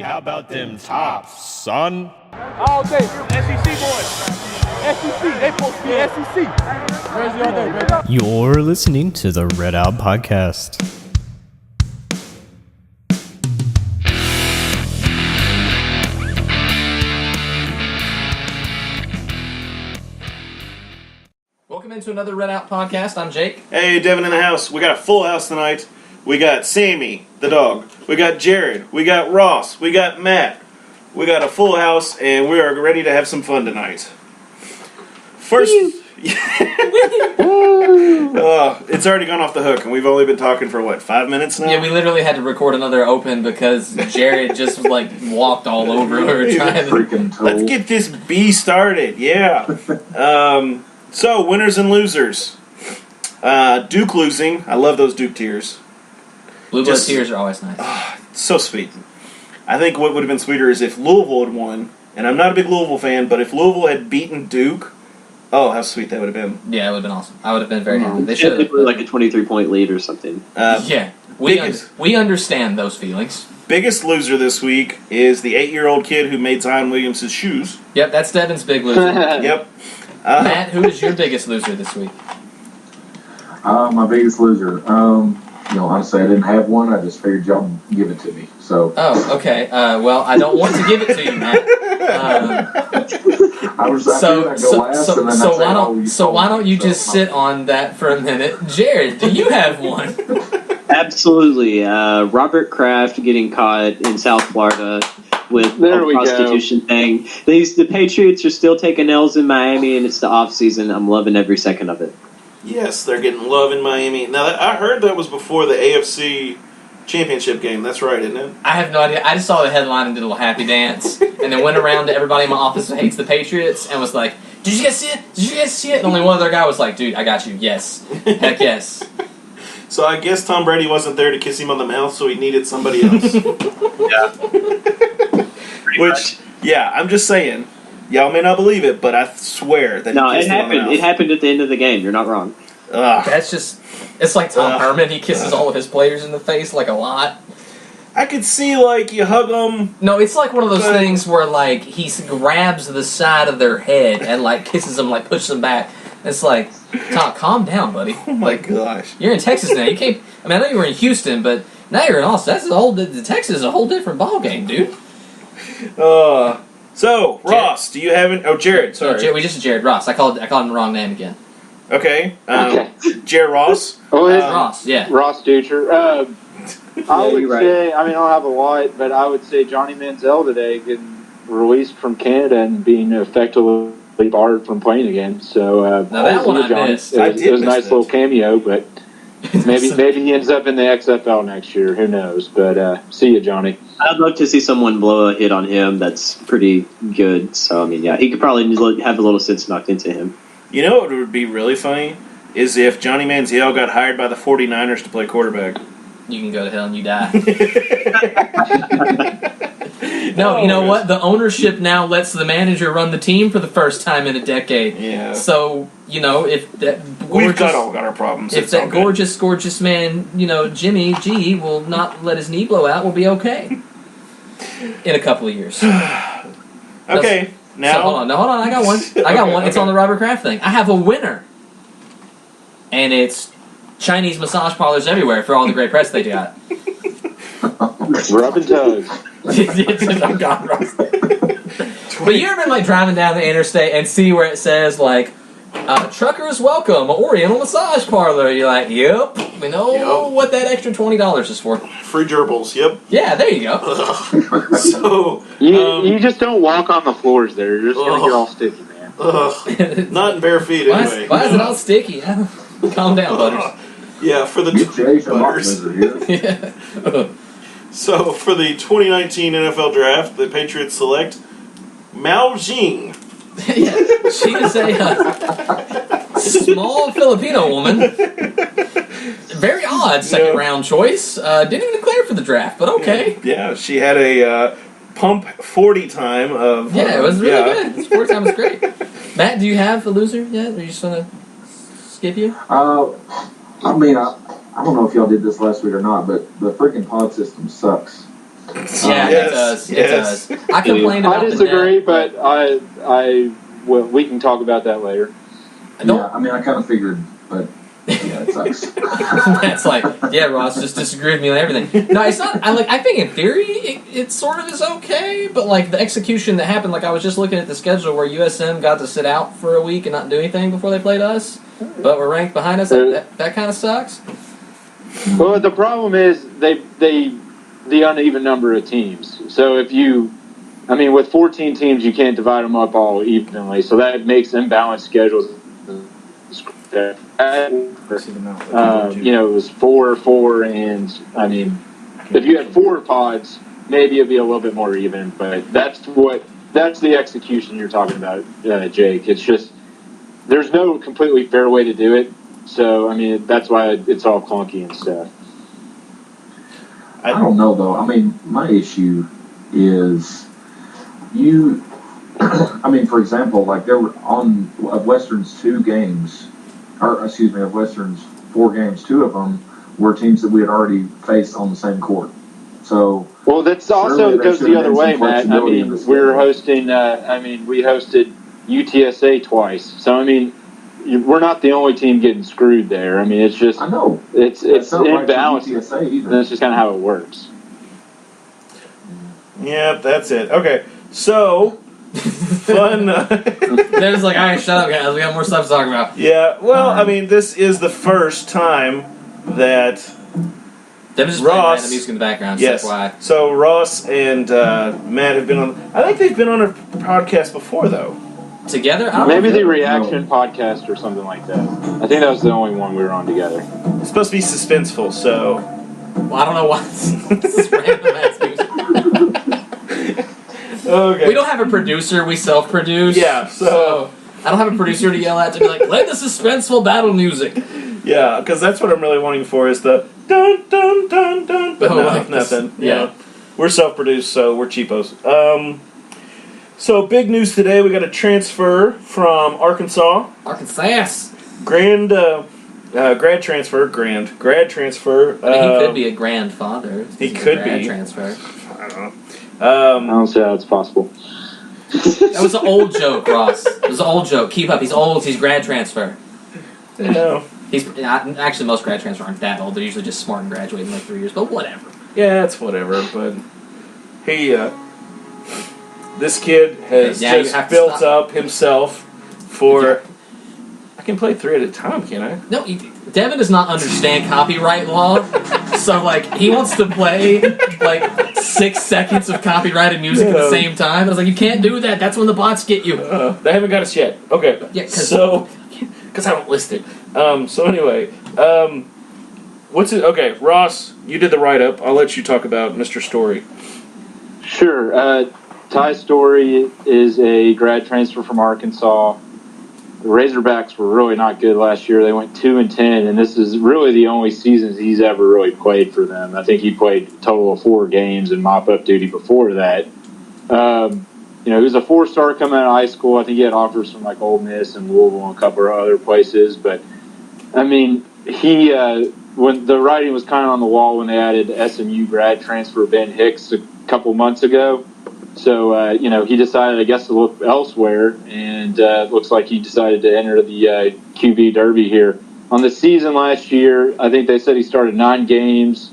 how about them tops, son? All day, SEC boys. SEC, they supposed to be SEC. Where's the other, baby? You're listening to the Red Out Podcast. Welcome into another Red Out Podcast. I'm Jake. Hey, Devin in the house. We got a full house tonight. We got Sammy, the dog. We got Jared. We got Ross. We got Matt. We got a full house, and we are ready to have some fun tonight. First, it's already gone off the hook, and we've only been talking for, 5 minutes now? Yeah, we literally had to record another open because Jared just, walked all over. We were trying to... Let's get this bee started, yeah. So, winners and losers. Duke losing. I love those Duke tears. Blue blood tears are always nice. So sweet. I think what would have been sweeter is if Louisville had won, and I'm not a big Louisville fan, but if Louisville had beaten Duke, oh, how sweet that would have been. Yeah, it would have been awesome. I would have been very happy. They should have. Like a 23-point lead or something. Yeah, we understand those feelings. Biggest loser this week is the 8-year-old kid who made Zion Williams' shoes. Yep, that's Devin's big loser. Yep. Matt, who is your biggest loser this week? My biggest loser. Honestly, I didn't have one. I just figured y'all would give it to me. So. Oh, okay. Well, I don't want to give it to you, Matt. Why don't you just sit on that for a minute? Jared, do you have one? Absolutely. Robert Kraft getting caught in South Florida with a prostitution thing. The Patriots are still taking L's in Miami, and it's the off season. I'm loving every second of it. Yes, they're getting love in Miami. Now, I heard that was before the AFC championship game. That's right, isn't it? I have no idea. I just saw the headline and did a little happy dance, and then went around to everybody in my office who hates the Patriots and was like, "Did you guys see it? Did you guys see it?" And only one other guy was like, "Dude, I got you. Yes, heck yes." So I guess Tom Brady wasn't there to kiss him on the mouth, so he needed somebody else. Yeah. I'm just saying. Y'all may not believe it, but I swear that it happened. It happened at the end of the game. You're not wrong. That's just... It's like Tom Herman. He kisses all of his players in the face, a lot. I could see, you hug them. No, it's like one of those things where, he grabs the side of their head and, kisses them, pushes them back. It's like, Tom, calm down, buddy. Oh, my gosh. You're in Texas now. You can't... I know you were in Houston, but now you're in Austin. The Texas is a whole different ballgame, dude. So, Ross, do you have an... Oh, Jared, sorry. We just Jared Ross. I called him the wrong name again. Okay. Jared Ross? Ross, yeah. Rosdeutscher. I would say, I don't have a lot, but I would say Johnny Manziel today getting released from Canada and being effectively barred from playing again. So, now that one I missed. It was a nice little cameo, but maybe he ends up in the XFL next year. Who knows? But see you, Johnny. I'd love to see someone blow a hit on him that's pretty good. So, he could probably have a little sense knocked into him. You know what would be really funny? Is if Johnny Manziel got hired by the 49ers to play quarterback. You can go to hell and you die. No, you know what? The ownership now lets the manager run the team for the first time in a decade. Yeah. So, if that we've all got our problems. If that gorgeous man, Jimmy G will not let his knee blow out, we'll be okay in a couple of years. Okay. Now, so hold on. I got one. It's on the Robert Kraft thing. I have a winner, and it's Chinese massage parlors everywhere for all the great press they got. Rub and tug. Oh God, Ross. But you ever been driving down the interstate and see where it says truckers welcome Oriental massage parlor? You're like, yep. We know what that extra $20 is for. Free gerbils. Yep. Yeah, there you go. So you just don't walk on the floors there. You're just gonna get all sticky, man. Not in bare feet anyway. Why is it all sticky? Calm down, Butters. Yeah, for the Butters. Yeah. So, for the 2019 NFL Draft, the Patriots select Mao Jing. Yeah, she is a small Filipino woman. Very odd second-round choice. Didn't even declare for the draft, but okay. Yeah, she had a pump 40 time of... it was really good. This 40 time was great. Matt, do you have a loser yet? Or are you just going to skip you? I don't know if y'all did this last week or not, but the freaking pod system sucks. Yeah, it does. It does. I complained about I disagree, but we can talk about that later. Yeah, I mean, I kind of figured, but yeah, it sucks. It's like, yeah, Ross, just disagree with me on everything. No, it's not. I think in theory it sort of is okay, but like the execution that happened, like I was just looking at the schedule where USM got to sit out for a week and not do anything before they played us, but we're ranked behind us. That kind of sucks. Well, the problem is the uneven number of teams. So with 14 teams, you can't divide them up all evenly. So that makes imbalanced schedules. It was 4-4, and I mean, if you had 4 pods, maybe it'd be a little bit more even. But that's the execution you're talking about, Jake. It's just there's no completely fair way to do it. So I mean, that's why it's all clunky and stuff. I don't know though. I mean, my issue is I mean, for example, like there were of Western's 4 games, 2 of them were teams that we had already faced on the same court. So, well, that's also goes the other way, Matt. I mean, we hosted UTSA twice. So, I mean, we're not the only team getting screwed there. I mean, it's just I know it's imbalanced. Right, that's just kind of how it works. Yep, that's it. Okay, so fun. There's like, all right, shut up, guys. We got more stuff to talk about. Yeah, well, I mean, this is the first time that Devin's just Ross, playing random music in the background. Yes. Why? So Ross and Matt have been on. I think they've been on a podcast before, though. Together? I don't Maybe know. the reaction podcast or something like that. I think that was the only one we were on together. It's supposed to be suspenseful, so. Well, I don't know why. This is random ass music. Okay. We don't have a producer. We self-produce. Yeah, so I don't have a producer to yell at to be like, play the suspenseful battle music. Yeah, because that's what I'm really wanting for is the dun dun dun dun. But nothing. Yeah. We're self-produced, so we're cheapos. So big news today. We got a transfer from Arkansas. Arkansas. Grad transfer. I mean, he could be a grandfather. He could be. Transfer. I don't know. I don't see how it's possible. That was an old joke, Ross. It was an old joke. Keep up. He's old. He's grad transfer. No. He's actually most grad transfer aren't that old. They're usually just smart and graduate in like 3 years. But whatever. Yeah, it's whatever. But he, this kid has just built up himself for. I can play 3 at a time, can't I? No, Devin does not understand copyright law. So, like, he wants to play, like, 6 seconds of copyrighted music at the same time. I was like, you can't do that. That's when the bots get you. They haven't got us yet. Okay. Yeah, because I don't list it. So anyway, what's it? Okay, Ross, you did the write-up. I'll let you talk about Mr. Story. Sure. Ty Story is a grad transfer from Arkansas. The Razorbacks were really not good last year. They went 2-10, and this is really the only season he's ever really played for them. I think he played a total of 4 games in mop-up duty before that. He was a 4-star coming out of high school. I think he had offers from like Ole Miss and Louisville and a couple of other places. But, I mean, he when the writing was kind of on the wall when they added SMU grad transfer Ben Hicks a couple months ago. So, he decided, I guess, to look elsewhere, and looks like he decided to enter the QB Derby here. On the season last year, I think they said he started 9 games,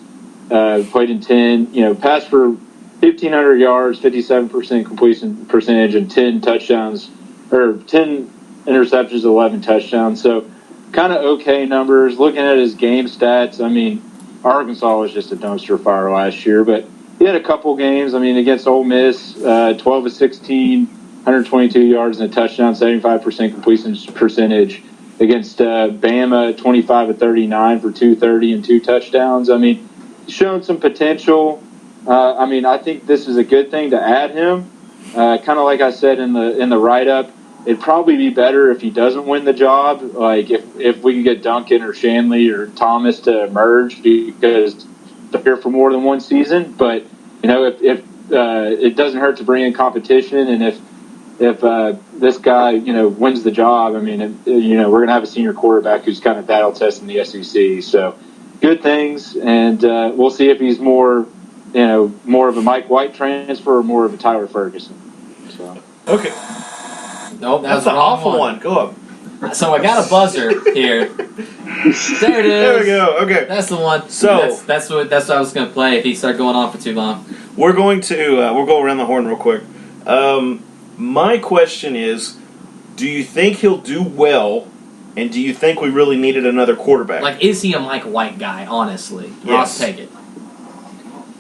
played in 10, passed for 1,500 yards, 57% completion percentage, and 10 touchdowns, or 10 interceptions, 11 touchdowns. So, kind of okay numbers. Looking at his game stats, I mean, Arkansas was just a dumpster fire last year, but he had a couple games. I mean, against Ole Miss, 12 of 16, 122 yards and a touchdown, 75% completion percentage. Against Bama, 25 of 39 for 230 and 2 touchdowns. I mean, shown some potential. I think this is a good thing to add him. Kind of like I said in the write-up, it'd probably be better if he doesn't win the job. Like if we could get Duncan or Shanley or Thomas to emerge, because they're here for more than 1 season. But if it doesn't hurt to bring in competition, and if this guy wins the job, I mean, we're gonna have a senior quarterback who's kind of battle testing the SEC. So good things, and we'll see if he's more more of a Mike White transfer or more of a Tyler Ferguson. So. Okay. Nope, That's an awful one. Go up. So I got a buzzer here. There it is. There we go. Okay. That's the one. So that's what I was going to play if he started going on for too long. We're going to we'll go around the horn real quick. My question is, do you think he'll do well, and do you think we really needed another quarterback? Like, is he a Mike White guy, honestly? Yes. Ross, take it.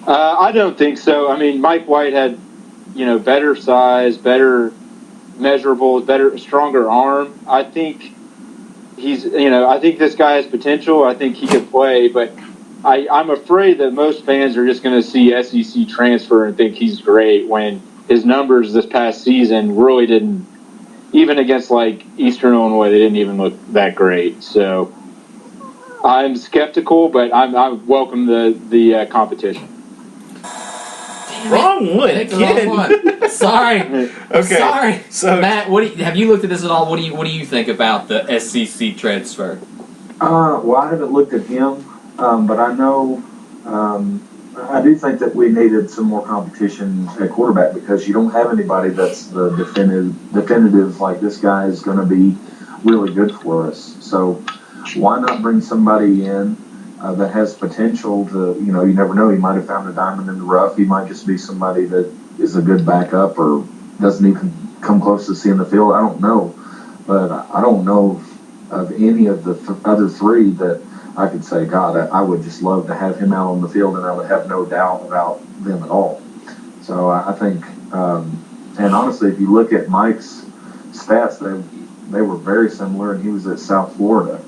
I don't think so. I mean, Mike White had, better size, better measurables, stronger arm. I think I think this guy has potential. I think he could play, but I'm afraid that most fans are just going to see SEC transfer and think he's great when his numbers this past season really didn't, even against like Eastern Illinois, they didn't even look that great. So I'm skeptical, but I welcome the competition. Wrong one again. Sorry. Okay. Sorry. So Matt, have you looked at this at all? What do you think about the SEC transfer? Well, I haven't looked at him, but I know I do think that we needed some more competition at quarterback because you don't have anybody that's the definitive like this guy is going to be really good for us. So why not bring somebody in that has potential to, you never know. He might have found a diamond in the rough. He might just be somebody that is a good backup or doesn't even come close to seeing the field. I don't know. But I don't know of any of the other three that I could say, God, I would just love to have him out on the field and I would have no doubt about them at all. So I think, and honestly, if you look at Mike's stats, they were very similar, and he was at South Florida.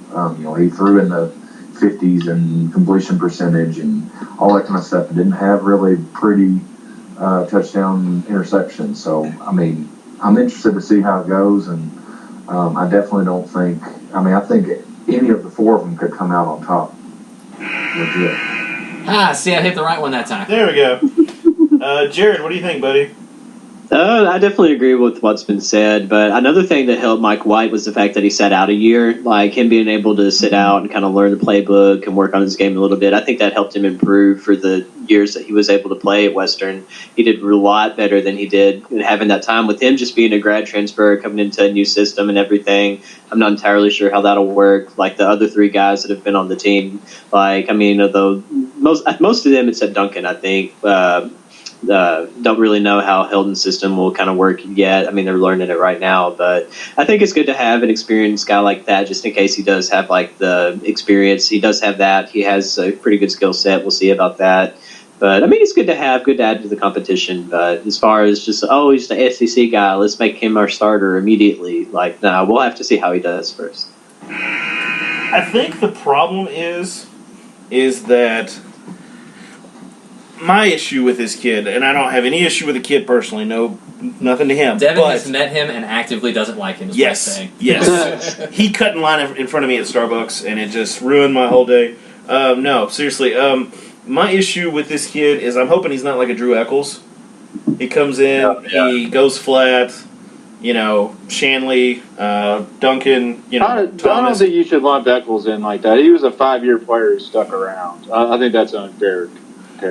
He threw in the 50s and completion percentage and all that kind of stuff. It didn't have really pretty touchdown interceptions. So, I mean, I'm interested to see how it goes, and I definitely don't think – I think any of the four of them could come out on top. Legit. See, I hit the right one that time. There we go. Jared, what do you think, buddy? I definitely agree with what's been said, but another thing that helped Mike White was the fact that he sat out a year, like him being able to sit out and kind of learn the playbook and work on his game a little bit. I think that helped him improve for the years that he was able to play at Western. He did a lot better than he did having that time with him just being a grad transfer, coming into a new system and everything. I'm not entirely sure how that'll work. Like the other three guys that have been on the team, although most of them except Duncan, I think, don't really know how Hilton's system will kind of work yet. They're learning it right now, but I think it's good to have an experienced guy like that just in case he does have like the experience. He does have that. He has a pretty good skill set. We'll see about that. But it's good to have, good to add to the competition. But as far as just, he's the SEC guy, let's make him our starter immediately. We'll have to see how he does first. I think the problem is that my issue with this kid, and I don't have any issue with the kid personally, nothing to him. Devin has met him and actively doesn't like him, is what I'm saying. Yes. He cut in line in front of me at Starbucks, and it just ruined my whole day. No, seriously. My issue with this kid is I'm hoping he's not like a Drew Eccles. He comes in, he goes flat, Shanley, Duncan, I don't think you should lump Eccles in like that. He was a 5-year player who stuck around. I think that's unfair.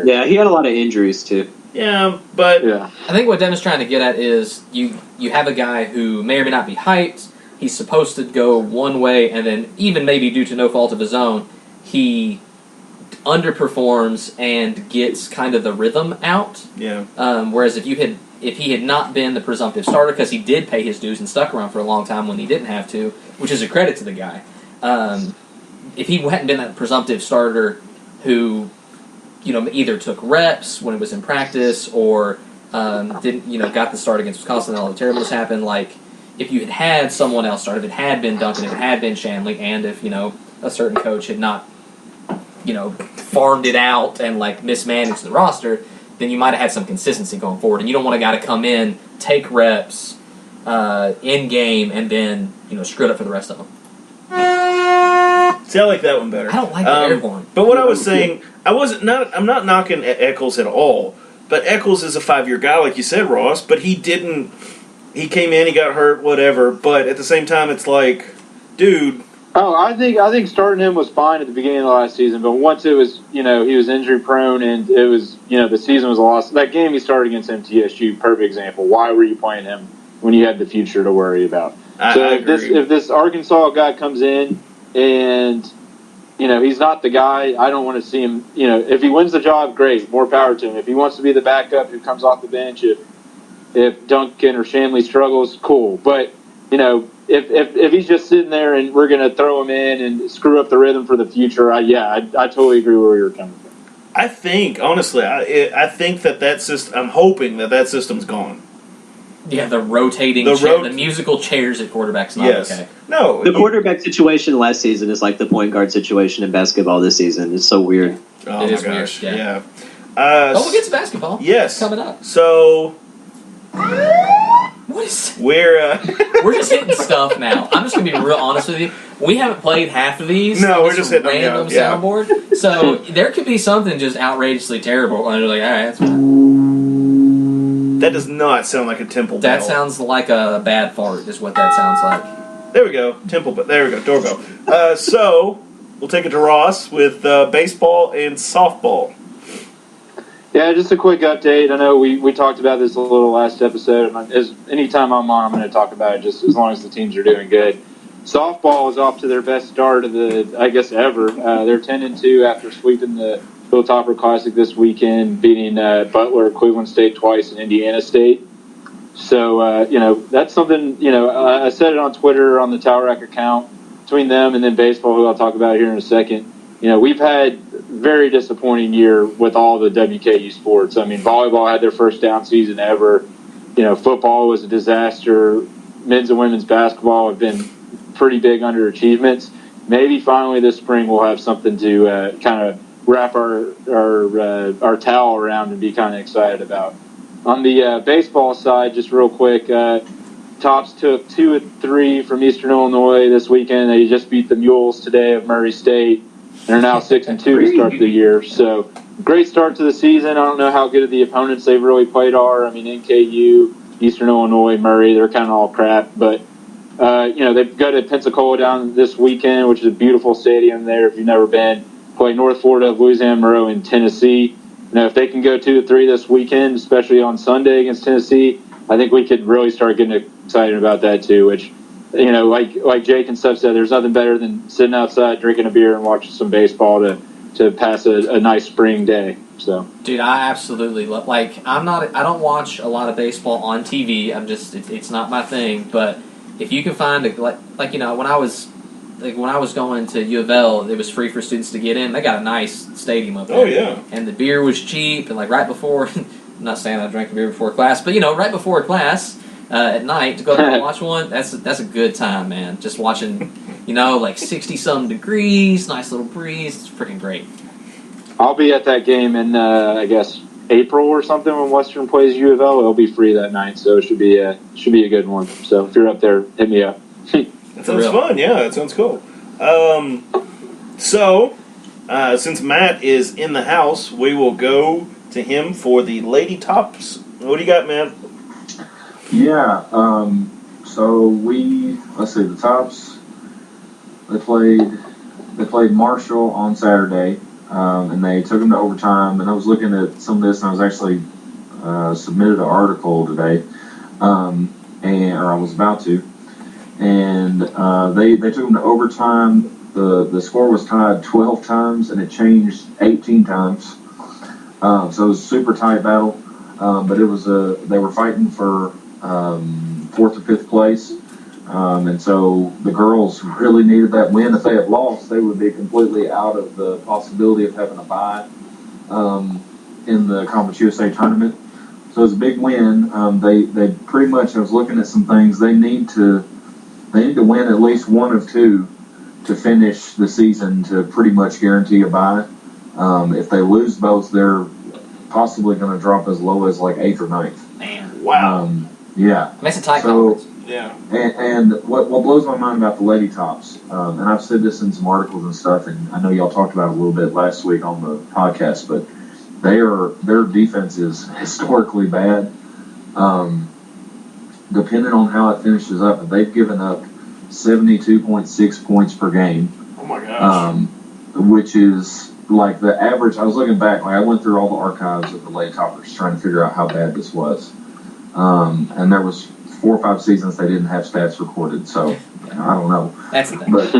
Yeah, he had a lot of injuries too. Yeah, but I think what Devin's trying to get at is you have a guy who may or may not be hyped. He's supposed to go one way, and then even maybe due to no fault of his own, he underperforms and gets kind of the rhythm out. Yeah. Whereas if he had not been the presumptive starter, because he did pay his dues and stuck around for a long time when he didn't have to, which is a credit to the guy. If he hadn't been that presumptive starter who either took reps when it was in practice or didn't, got the start against Wisconsin and all the terribleness happened. Like, if you had someone else start, if it had been Duncan, if it had been Shanley, and if, a certain coach had not, farmed it out and, mismanaged the roster, then you might have had some consistency going forward. And you don't want a guy to come in, take reps in game, and then, screw it up for the rest of them. See, I like that one better. I don't like the air horn. But what I was saying, I'm not knocking Eccles at all. But Eccles is a 5-year guy, like you said, Ross. But he came in, he got hurt, whatever. But at the same time, it's like, dude, Oh, I think starting him was fine at the beginning of the last season, but once it was, he was injury prone and it was, the season was a loss. That game he started against MTSU, perfect example. Why were you playing him when you had the future to worry about? If this Arkansas guy comes in and, he's not the guy, I don't want to see him, if he wins the job, great, more power to him. If he wants to be the backup who comes off the bench, if Duncan or Shanley struggles, cool. But, if he's just sitting there and we're going to throw him in and screw up the rhythm for the future, I totally agree where you're coming from. I think, honestly, I think that system, I'm hoping that system's gone. Yeah, the rotating the musical chairs at quarterback's not okay. No. The quarterback situation last season is like the point guard situation in basketball this season. It's so weird. Oh, my gosh. Weird, yeah. We'll get to basketball. Yes. Coming up. So... What is... We're just hitting stuff now. I'm just going to be real honest with you. We haven't played half of these. No, we're just hitting random soundboard. So there could be something just outrageously terrible. And you're like, all right, that's fine. That does not sound like a temple bell. That sounds like a bad fart is what that sounds like. There we go. Temple bell. There we go. Doorbell. So we'll take it to Ross with baseball and softball. Yeah, just a quick update. I know we talked about this a little last episode. Anytime I'm on, I'm going to talk about it just as long as the teams are doing good. Softball is off to their best start of ever. They're 10-2 after sweeping the Hilltopper Classic this weekend, beating Butler, Cleveland State twice, and Indiana State. So, that's something, I said it on Twitter on the Tower Rack account between them and then baseball, who I'll talk about here in a second. We've had very disappointing year with all the WKU sports. I mean, volleyball had their first down season ever. Football was a disaster. Men's and women's basketball have been pretty big underachievements. Maybe finally this spring we'll have something to kind of wrap our towel around and be kind of excited about. On the baseball side, just real quick, Tops took 2-3 from Eastern Illinois this weekend. They just beat the Mules today of Murray State. And are now 6-2 to start the year. So great start to the season. I don't know how good of the opponents they've really played are. I mean, NKU, Eastern Illinois, Murray, they're kind of all crap. But, they've got to Pensacola down this weekend, which is a beautiful stadium there if you've never been. Play North Florida, Louisiana Monroe, and Tennessee. If they can go 2-3 this weekend, especially on Sunday against Tennessee, I think we could really start getting excited about that too, which... like Jake and stuff said, there's nothing better than sitting outside, drinking a beer, and watching some baseball to pass a nice spring day. So, dude, I absolutely love. I don't watch a lot of baseball on TV. It's not my thing. But if you can find when I was going to U of L, it was free for students to get in. They got a nice stadium up there. Oh yeah, and the beer was cheap. And right before, I'm not saying I drank a beer before class, but right before class. At night to go there and watch one, that's a good time, man. Just watching, 60-some degrees, nice little breeze. It's freaking great. I'll be at that game in, I guess, April or something when Western plays U of L. It'll be free that night, so it should be a good one. So if you're up there, hit me up. That sounds fun. Yeah, that sounds cool. Since Matt is in the house, we will go to him for the Lady Tops. What do you got, Matt? Yeah, let's see, the Tops, they played Marshall on Saturday, and they took them to overtime, and I was looking at some of this, and I was actually submitted an article today, or I was about to, and they took them to overtime. The score was tied 12 times, and it changed 18 times, so it was a super tight battle, but it was they were fighting for 4th or 5th place, and so the girls really needed that win. If they had lost, they would be completely out of the possibility of having a bye in the Conference USA tournament. So it was a big win. They pretty much, I was looking at some things, they need to win at least one of two to finish the season to pretty much guarantee a bye. If they lose both, they're possibly going to drop as low as like 8th or 9th. Man, wow. Yeah. That's a tight conference. Yeah. And what blows my mind about the Lady Tops, and I've said this in some articles and stuff, and I know y'all talked about it a little bit last week on the podcast, but their defense is historically bad. Depending on how it finishes up, they've given up 72.6 points per game. Oh my gosh. Which is like the average. I was looking back, like I went through all the archives of the Lady Toppers trying to figure out how bad this was. And there was 4 or 5 seasons they didn't have stats recorded, so I don't know. That's the thing. But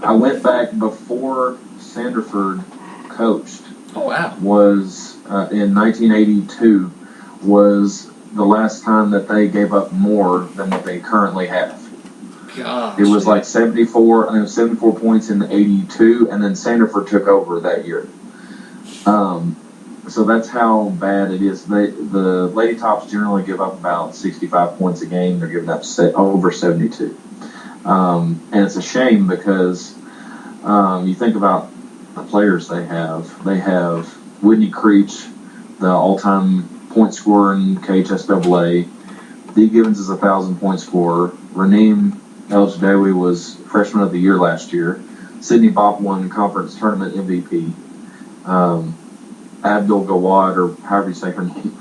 I went back before Sanderford coached. Oh, wow. Was in 1982 was the last time that they gave up more than what they currently have. Gosh. It was like 74. I think it was 74 points in 82, and then Sanderford took over that year. So that's how bad it is. The Lady Tops generally give up about 65 points a game. They're giving up over 72. And it's a shame because you think about the players they have. They have Whitney Creech, the all-time point scorer in KHSAA. Dee Givens is a 1,000-point scorer. Raneem El-Jadawi was Freshman of the Year last year. Sydney Bopp won conference tournament MVP. Abdul Gawad, or however you say her name,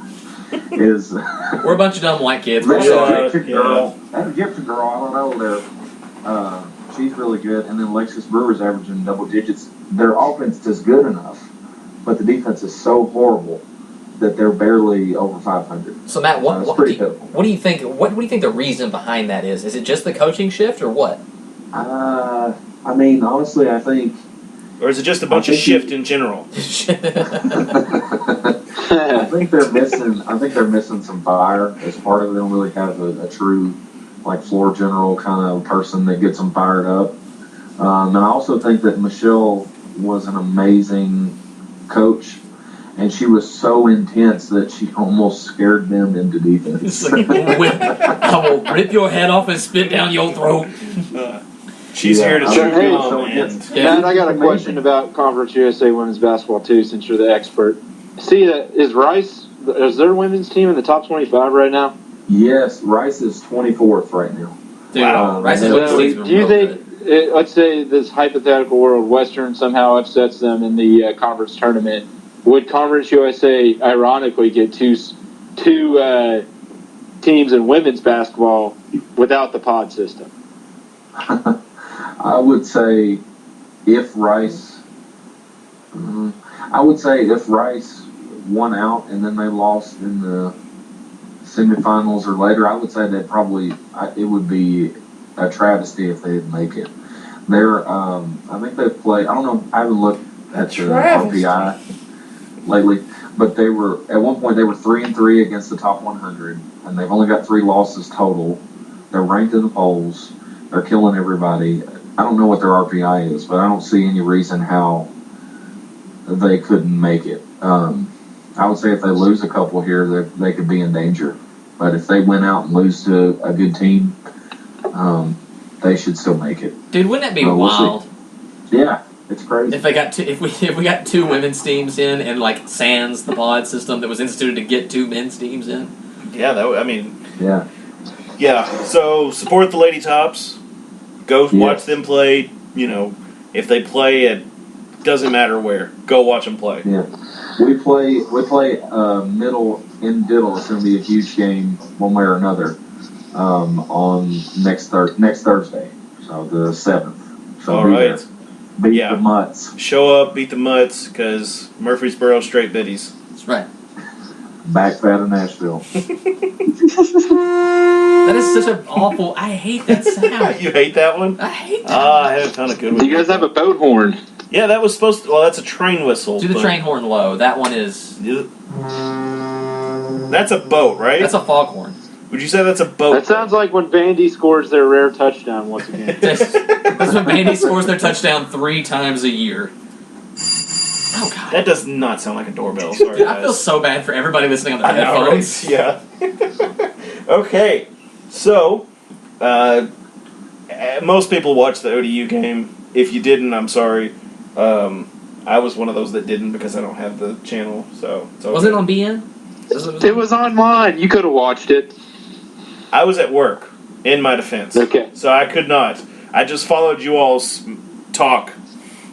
is... We're a bunch of dumb white kids. That Sorry. girl, I don't know. She's really good. And then Lexus Brewer's averaging double digits. Their offense is good enough, but the defense is so horrible that they're barely over 500. So Matt, what do you think? What do you think the reason behind that is? Is it just the coaching shift, or what? I mean, honestly, I think. Or is it just a bunch of shift in general? I think they're missing. I think they're missing some fire as part of it. They don't really have a true, like, floor general kind of person that gets them fired up. And I also think that Michelle was an amazing coach, and she was so intense that she almost scared them into defense. I will rip your head off and spit down your throat. She's here to shoot Matt, I got a question about Conference USA women's basketball too, since you're the expert. See, is their women's team in the top 25 right now? Yes, Rice is 24th right now. Dude, Rice is do you think, let's say this hypothetical world, Western somehow upsets them in the conference tournament, would Conference USA ironically get two teams in women's basketball without the pod system? I would say if Rice won out and then they lost in the semifinals or later, I would say that it would be a travesty if they didn't make it. I think they've played, I don't know, I haven't looked at the RPI lately, but at one point they were 3-3 against the top 100, and they've only got 3 losses total. They're ranked in the polls. They're killing everybody. I don't know what their RPI is, but I don't see any reason how they couldn't make it. I would say if they lose a couple here, they could be in danger. But if they win out and lose to a good team, they should still make it. Dude, wouldn't that be wild? Yeah, it's crazy. If they got if we got 2 women's teams in, and like sans the pod system that was instituted to get 2 men's teams in. Yeah, Yeah, so support the Lady Tops. Go watch them play. You know, if they play at doesn't matter where, go watch them play. Yeah, we play Middle in Diddle. It's going to be a huge game, one way or another, on next Thursday, so the 7th. So all right, beat the Mutts. Show up, beat the Mutts, because Murfreesboro straight biddies. That's right. Back fat of Nashville. That is such an awful. I hate that sound. You hate that one? I hate that. I had a ton of good ones. Do you guys have a boat horn? Yeah, that was supposed to. Well, that's a train whistle. Do the train horn low. That one is. That's a boat, right? That's a foghorn. Would you say that's a boat? That sounds like when Vandy scores their rare touchdown once again. That's when Vandy scores their touchdown 3 times a year. Oh, God. That does not sound like a doorbell. Sorry, Dude, I feel so bad for everybody listening on their headphones. Yeah. Okay, so most people watch the ODU game. If you didn't, I'm sorry. I was one of those that didn't because I don't have the channel. So it's okay. Was it on BN? It was online. You could have watched it. I was at work, in my defense. Okay. So I could not. I just followed you all's talk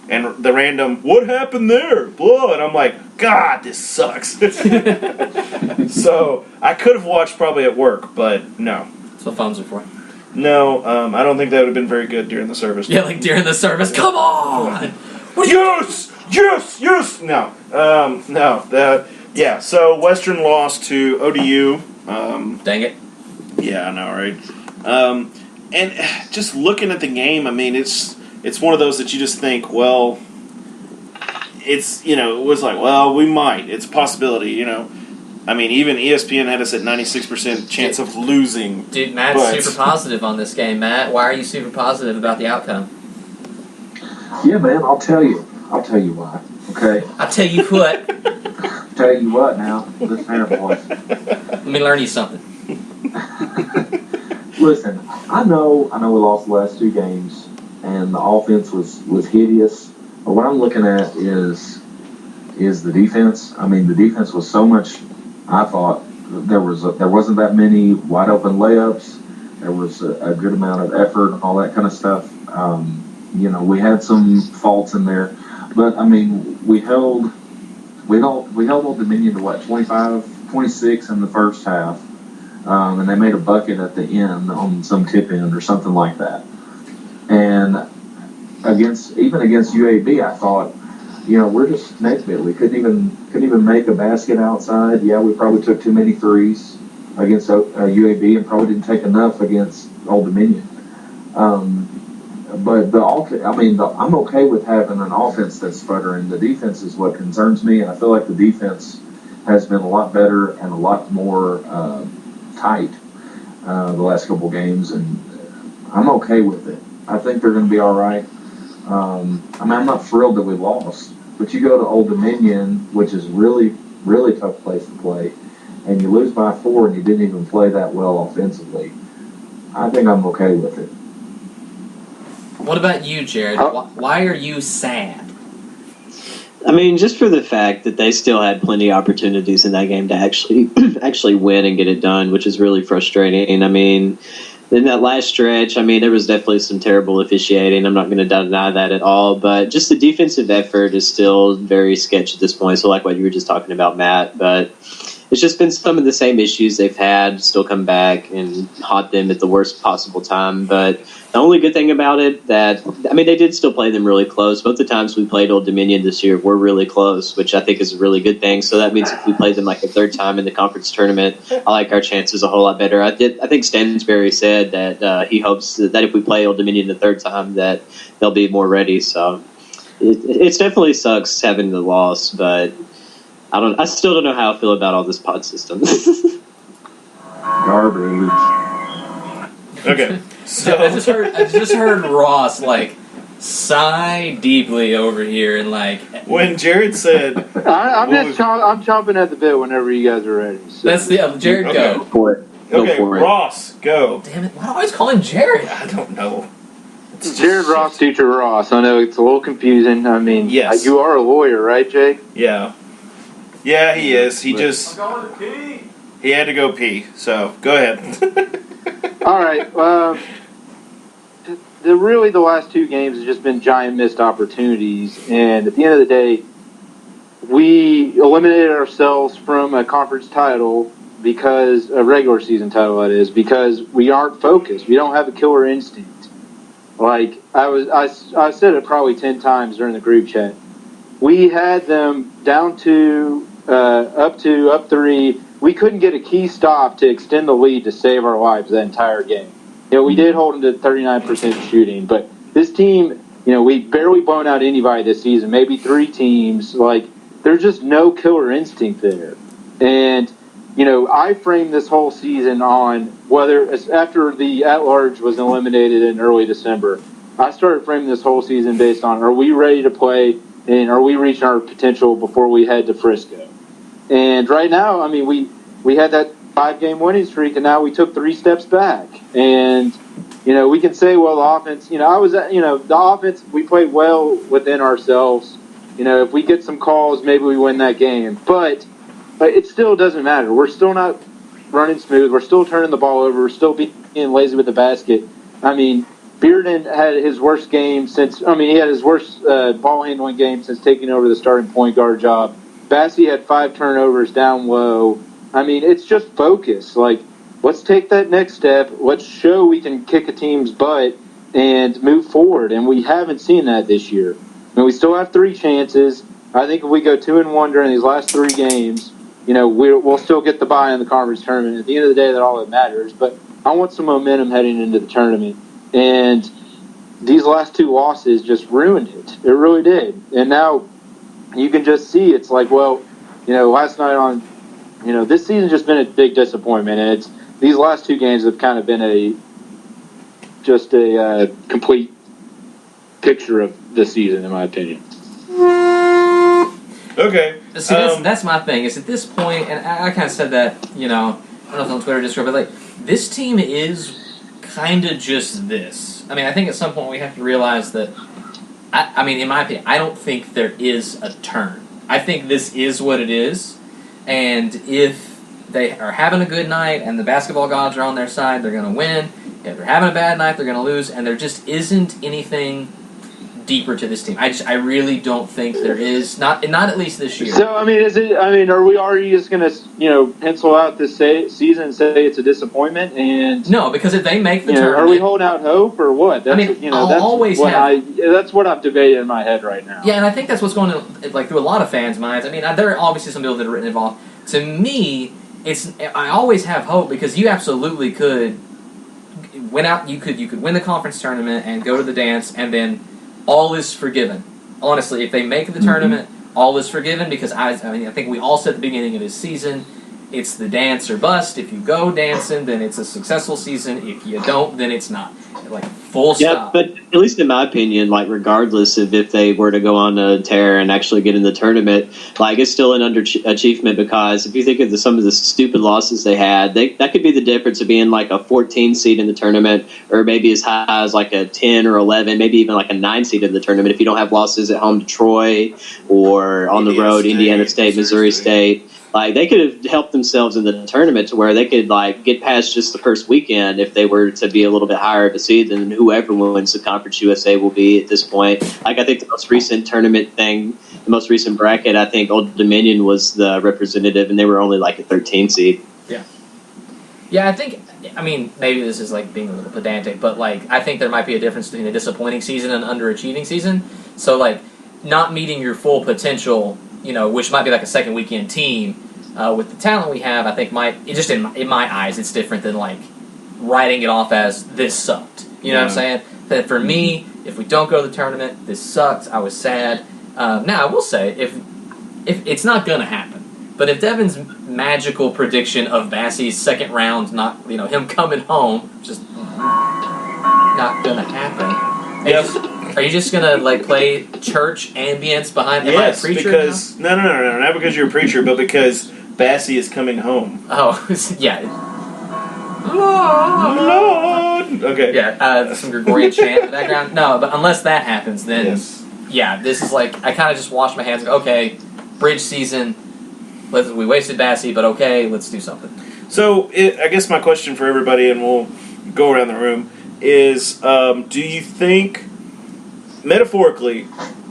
and the random, what happened there? Blah. And I'm like, God, this sucks. So I could have watched probably at work, but no. That's what phones are for. No, I don't think that would have been very good during the service. Yeah, like during the service. Come on! Yes! No. Yeah, so Western lost to ODU. Dang it. Yeah, I know, right? And just looking at the game, I mean, it's one of those that you just think, well, it's, it was like, well, we might. It's a possibility, I mean, even ESPN had us at 96% chance of losing. Dude, Matt's super positive on this game. Matt, why are you super positive about the outcome? Yeah, man, I'll tell you why. Okay. I'll tell you what. Tell you what now. Listen here, boys. Let me learn you something. Listen, I know we lost the last 2 games, and the offense was hideous. But what I'm looking at is the defense. I mean, the defense was so much. I thought there wasn't that many wide open layups. There was a good amount of effort, all that kind of stuff. We had some faults in there, but I mean, we held Old Dominion to 26 in the first half, and they made a bucket at the end on some tip in or something like that. And against UAB, I thought, we're just Nesbitt. We couldn't even make a basket outside. Yeah, we probably took too many threes against UAB and probably didn't take enough against Old Dominion. But I'm okay with having an offense that's sputtering. The defense is what concerns me, and I feel like the defense has been a lot better and a lot more tight the last couple games, and I'm okay with it. I think they're going to be all right. I'm not thrilled that we lost, but you go to Old Dominion, which is really, really tough place to play, and you lose by 4 and you didn't even play that well offensively. I think I'm okay with it. What about you, Jared? Why are you sad? I mean, just for the fact that they still had plenty of opportunities in that game to actually win and get it done, which is really frustrating. I mean, in that last stretch, there was definitely some terrible officiating. I'm not going to deny that at all, but just the defensive effort is still very sketchy at this point. So like what you were just talking about, Matt, but it's just been some of the same issues they've had still come back and haunt them at the worst possible time. But the only good thing about it they did still play them really close. Both the times we played Old Dominion this year were really close, which I think is a really good thing. So that means if we play them like a third time in the conference tournament, I like our chances a whole lot better. I think Stansberry said that he hopes that if we play Old Dominion the third time that they'll be more ready. So it definitely sucks having the loss, but I still don't know how I feel about all this pod system. Garbage. Okay. So I just heard Ross sigh deeply over here and when Jared said, I'm chomping at the bit whenever you guys are ready. So. Jared, okay. go. For it. Okay, Ross, go. Damn it! Why do I always call him Jared? I don't know. Jared Ross, teacher Ross. I know it's a little confusing. I mean, yes. You are a lawyer, right, Jake? Yeah. Yeah, he is. He just... I'm going to pee. He had to go pee, so go ahead. All right. The last 2 games have just been giant missed opportunities, and at the end of the day, we eliminated ourselves from a conference title because a regular season title, that is, because we aren't focused. We don't have a killer instinct. I said it probably 10 times during the group chat. We had them down to up 3. We couldn't get a key stop to extend the lead to save our lives that entire game. We did hold them to 39% shooting, but this team, we barely blown out anybody this season, maybe 3 teams. There's just no killer instinct there. And, I framed this whole season on whether, after the at-large was eliminated in early December, I started framing this whole season based on, are we ready to play and are we reaching our potential before we head to Frisco? And right now, we had that 5-game winning streak, and now we took 3 steps back. And, we can say, well, the offense, the offense, we played well within ourselves. If we get some calls, maybe we win that game. But it still doesn't matter. We're still not running smooth. We're still turning the ball over. We're still being lazy with the basket. Bearden had his worst game he had his worst ball handling game since taking over the starting point guard job. Bassey had 5 turnovers down low. It's just focus. let's take that next step. Let's show we can kick a team's butt and move forward. And we haven't seen that this year. I mean, we still have 3 chances. I think if we go 2-1 during these last 3 games, we'll still get the bye in the conference tournament. At the end of the day, that's all that matters. But I want some momentum heading into the tournament. And these last 2 losses just ruined it. It really did. And now you can just see it's like, well, last night on, this season's just been a big disappointment. And these last 2 games have kind of been a complete picture of the season, in my opinion. Okay. See, that's my thing. Is at this point, and I kind of said that, I don't know if it's on Twitter or Discord, but this team is kind of just this. I mean, I think at some point we have to realize that. I mean, in my opinion, I don't think there is a turn. I think this is what it is, and if they are having a good night and the basketball gods are on their side, they're going to win. If they're having a bad night, they're going to lose, and there just isn't anything deeper to this team. I really don't think there is, not at least this year. So I mean, are we already just going to pencil out this season and say it's a disappointment? And no, because if they make the tournament, are we holding out hope or what? That's, that's what I'm debating in my head right now. Yeah, and I think that's what's going on through a lot of fans' minds. I mean, there are obviously some people that are involved. To me, I always have hope because you absolutely could win out. You could win the conference tournament and go to the dance, and then all is forgiven. Honestly, if they make the tournament, all is forgiven because I think we all said at the beginning of this season, it's the dance or bust. If you go dancing, then it's a successful season. If you don't, then it's not. Full stop. Yeah, but at least in my opinion, regardless of if they were to go on a tear and actually get in the tournament, it's still an underachievement because if you think of some of the stupid losses they had, that could be the difference of being a 14 seed in the tournament or maybe as high as a 10 or 11, maybe even a 9 seed in the tournament if you don't have losses at home to Troy or on the road, Indiana State, Missouri State. They could have helped themselves in the tournament to where they could get past just the first weekend if they were to be a little bit higher of a seed than whoever wins the Conference USA will be at this point. I think the most recent tournament thing, the most recent bracket, I think Old Dominion was the representative, and they were only a 13 seed. Yeah. Yeah, maybe this is being a little pedantic, but I think there might be a difference between a disappointing season and an underachieving season. So not meeting your full potential, which might be a second weekend team, with the talent we have, I think in my eyes, it's different than writing it off as this sucked. You know what I'm saying? That for me, if we don't go to the tournament, this sucked. I was sad. Now I will say if it's not gonna happen, but if Devin's magical prediction of Bassie's second round, not him coming home, just not gonna happen. Yes. Are you just gonna play church ambience behind? Yes, am I a preacher because no, not because you're a preacher, but because Bassie is coming home. Oh, yeah. Lord. Okay. Yeah, some Gregorian chant in the background. No, but unless that happens, then yeah, this is I kind of just wash my hands. Okay, bridge season. We wasted Bassie, but okay, let's do something. So I guess my question for everybody, and we'll go around the room, is: do you think, metaphorically,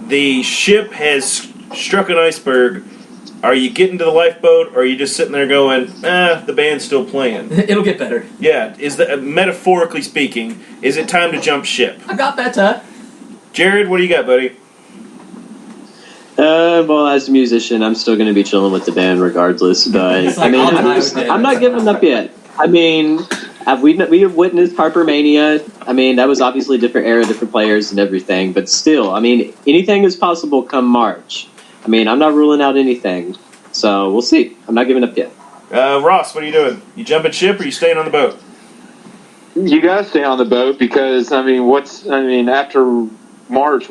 the ship has struck an iceberg? Are you getting to the lifeboat, or are you just sitting there going, the band's still playing? It'll get better. Yeah, metaphorically speaking, is it time to jump ship? I got better. Jared, what do you got, buddy? Well, as a musician, I'm still going to be chilling with the band regardless, but I'm not giving up yet. We have witnessed Harper Mania. That was obviously a different era, different players and everything, but still, anything is possible come March. I'm not ruling out anything, so we'll see. I'm not giving up yet. Ross, what are you doing? You jumping ship or you staying on the boat? You gotta stay on the boat because after March,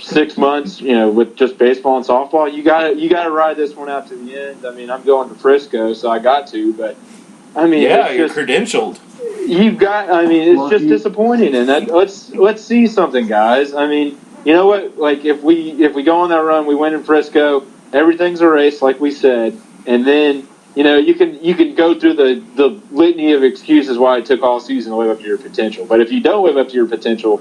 6 months, with just baseball and softball, you gotta ride this one out to the end. I'm going to Frisco, so I got to, but you're credentialed. You've got. It's just disappointing, and let's see something, guys. You know what? If we go on that run, we win in Frisco. Everything's a race, like we said, and then you can go through the litany of excuses why it took all season to live up to your potential. But if you don't live up to your potential,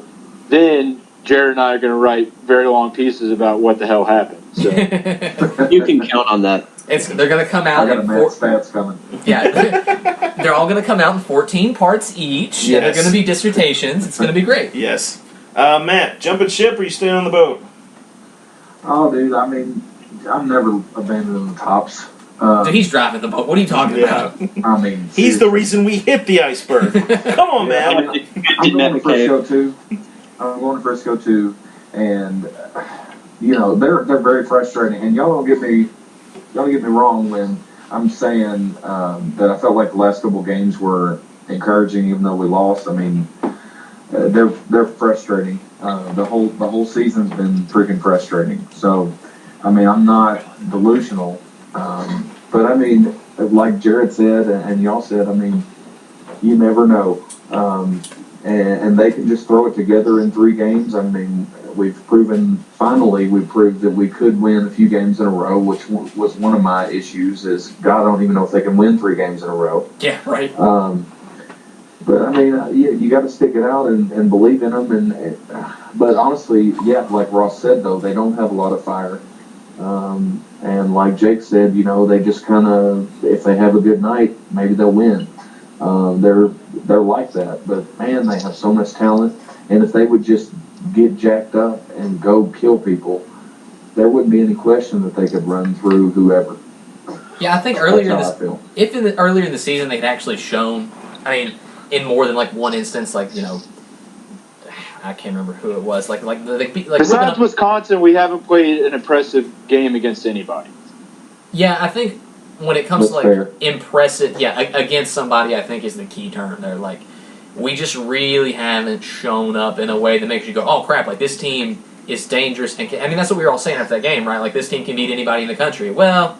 then Jared and I are going to write very long pieces about what the hell happened. So you can count on that. They're going to come out. I got a mad stats coming. Yeah, They're all going to come out in 14 parts each. Yes. And they're going to be dissertations. It's going to be great. Yes. Matt, jumping ship or you staying on the boat? Oh, dude, I mean, I'm never abandoning the tops. Dude, he's driving the boat. What are you talking about? I mean, He's the reason we hit the iceberg. Come on, Yeah, man. I'm going to Frisco too. And they're very frustrating. And y'all don't get me wrong when I'm saying that I felt like the last couple games were encouraging, even though we lost. I mean, they're frustrating. The whole season's been freaking frustrating. So, I mean, I'm not delusional, but I mean, like Jared said and y'all said, I mean, you never know. And they can just throw it together in 3 games. I mean, finally we proved that we could win a few games in a row, which was one of my issues is, God, I don't even know if they can win 3 games in a row. Yeah, right. But I mean, you got to stick it out and believe in them. But honestly, yeah, like Ross said, though, they don't have a lot of fire. And like Jake said, they just kind of, if they have a good night, maybe they'll win. They're like that. But man, they have so much talent. And if they would just get jacked up and go kill people, there wouldn't be any question that they could run through whoever. Yeah, I think earlier in the season they had actually shown, I mean, in more than like one instance, like, I can't remember who it was. Besides Wisconsin, we haven't played an impressive game against anybody. Yeah, I think when it comes That's to fair. impressive, against somebody, I think is the key term. They're like, we just really haven't shown up in a way that makes you go, oh crap, like this team is dangerous. And I mean, that's what we were all saying after that game, right? Like this team can beat anybody in the country. Well,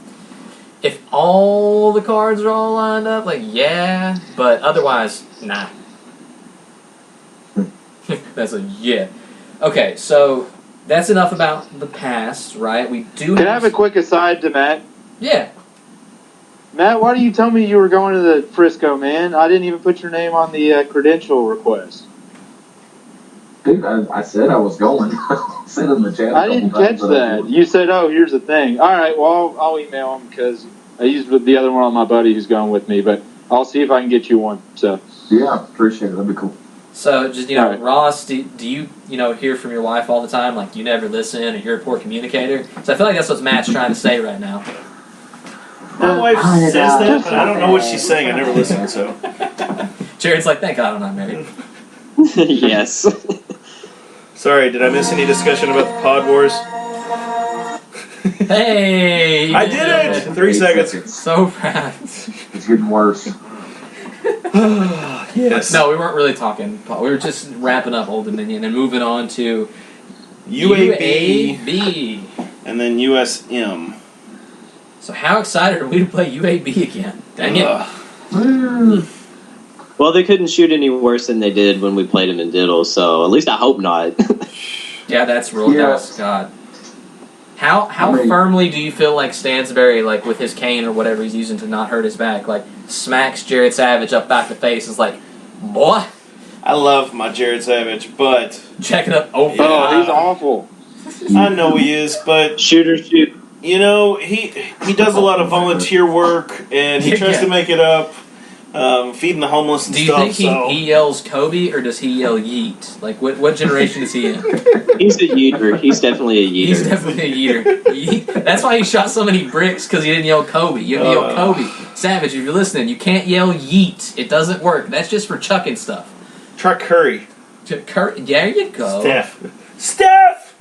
if all the cards are all lined up, like yeah, but otherwise, nah. That's a yeah. Okay, so that's enough about the past, right? We do. Can I have a quick aside to Matt? Yeah. Matt, why didn't you tell me you were going to the Frisco, man? I didn't even put your name on the credential request. Dude, I said I was going. I said in the chat. I didn't catch that. You said, "Oh, here's the thing." All right, well, I'll email him because I used the other one on my buddy who's going with me, but I'll see if I can get you one. So. Yeah, appreciate it. That'd be cool. So, just, Right. Ross, do you, hear from your wife all the time? Like, you never listen or you're a poor communicator? So I feel like that's what Matt's trying to say right now. My wife says that, but I don't know what she's saying. I never listened, so. Jared's like, thank God I'm not married. Yes. Sorry, did I miss any discussion about the Pod Wars? Hey! I did it! 3 seconds. So proud. It's getting worse. Yes. No, we weren't really talking. We were just wrapping up Old Dominion and moving on to UAB. And then USM. So how excited are we to play UAB again? Dang it. Well, they couldn't shoot any worse than they did when we played them in Diddle, so at least I hope not. Yeah, that's real. Yeah. That's God. How firmly do you feel like Stansberry, like with his cane or whatever he's using to not hurt his back, like smacks Jared Savage up back the face and is like, boy, I love my Jared Savage, but check it up. Oh, Oh, he's awful. I know he is, but Shoot. he does a lot of volunteer work and he tries to make it up, feeding the homeless and do you stuff. think he yells Kobe or does he yell Yeet? Like what generation is he in? He's a yeeter. He's definitely a yeeter. He's definitely a yeeter. Yeet. That's why he shot so many bricks, because he didn't yell Kobe. You have to yell Kobe. Savage, if you're listening, you can't yell Yeet. It doesn't work. That's just for chucking stuff. Try Curry. Curry, there you go. Steph!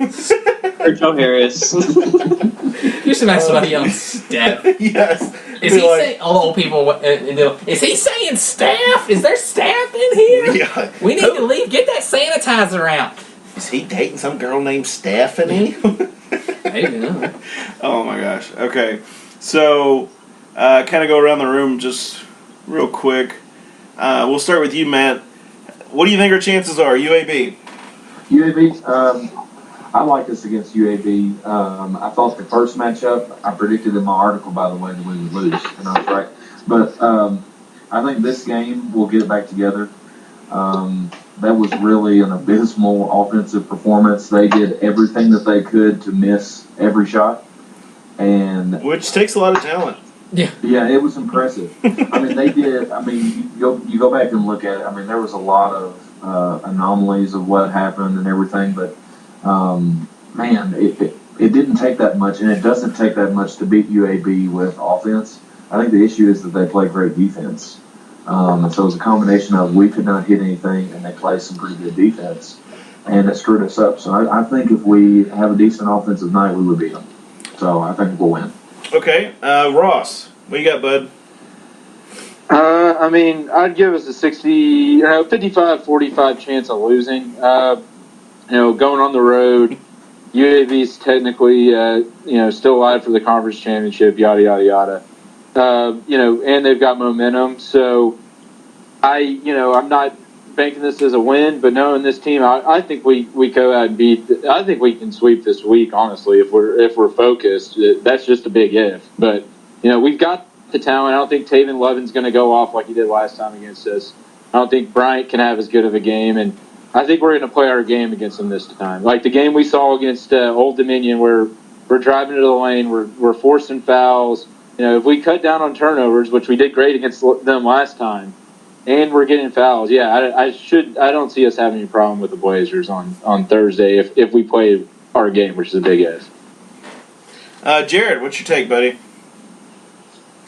Or Joe Harris. You should have somebody yelling Steph. Yes. Is he saying, all the old people, is he saying staff? Is there staff in here? Yeah. We need to leave. Get that sanitizer out. Is he dating some girl named Stephanie? Maybe not. Oh my gosh. Okay. So, kind of go around the room just real quick. We'll start with you, Matt. What do you think our chances are, UAB? UAB, I like us against UAB. I thought the first matchup, I predicted in my article, by the way, that we would lose, and I was right. But I think this game we'll get it back together. That was really an abysmal offensive performance. They did everything that they could to miss every shot, and Which takes a lot of talent. Yeah, it was impressive. I mean, they did. I mean, you go back and look at it. I mean, there was a lot of anomalies of what happened and everything, but man, it didn't take that much, and it doesn't take that much to beat UAB with offense. I think the issue is that they play great defense. And so it was a combination of we could not hit anything, and they played some pretty good defense, and it screwed us up. So I think if we have a decent offensive night, we would beat them. So I think we'll win. Okay, Ross, what you got, bud? I mean, I'd give us a 55-45 chance of losing. Going on the road, UAB's technically, still alive for the conference championship, yada, yada, yada. And they've got momentum. So I'm not banking this as a win, but knowing this team, I think we go out and I think we can sweep this week, honestly, if we're focused. That's just a big if. But, we've got the talent. I don't think Taven Lovin's going to go off like he did last time against us. I don't think Bryant can have as good of a game, and I think we're going to play our game against them this time. Like the game we saw against Old Dominion, where we're driving to the lane, we're forcing fouls. If we cut down on turnovers, which we did great against them last time, and we're getting fouls, I don't see us having any problem with the Blazers on Thursday if we play our game, which is a big if. Jared, what's your take, buddy?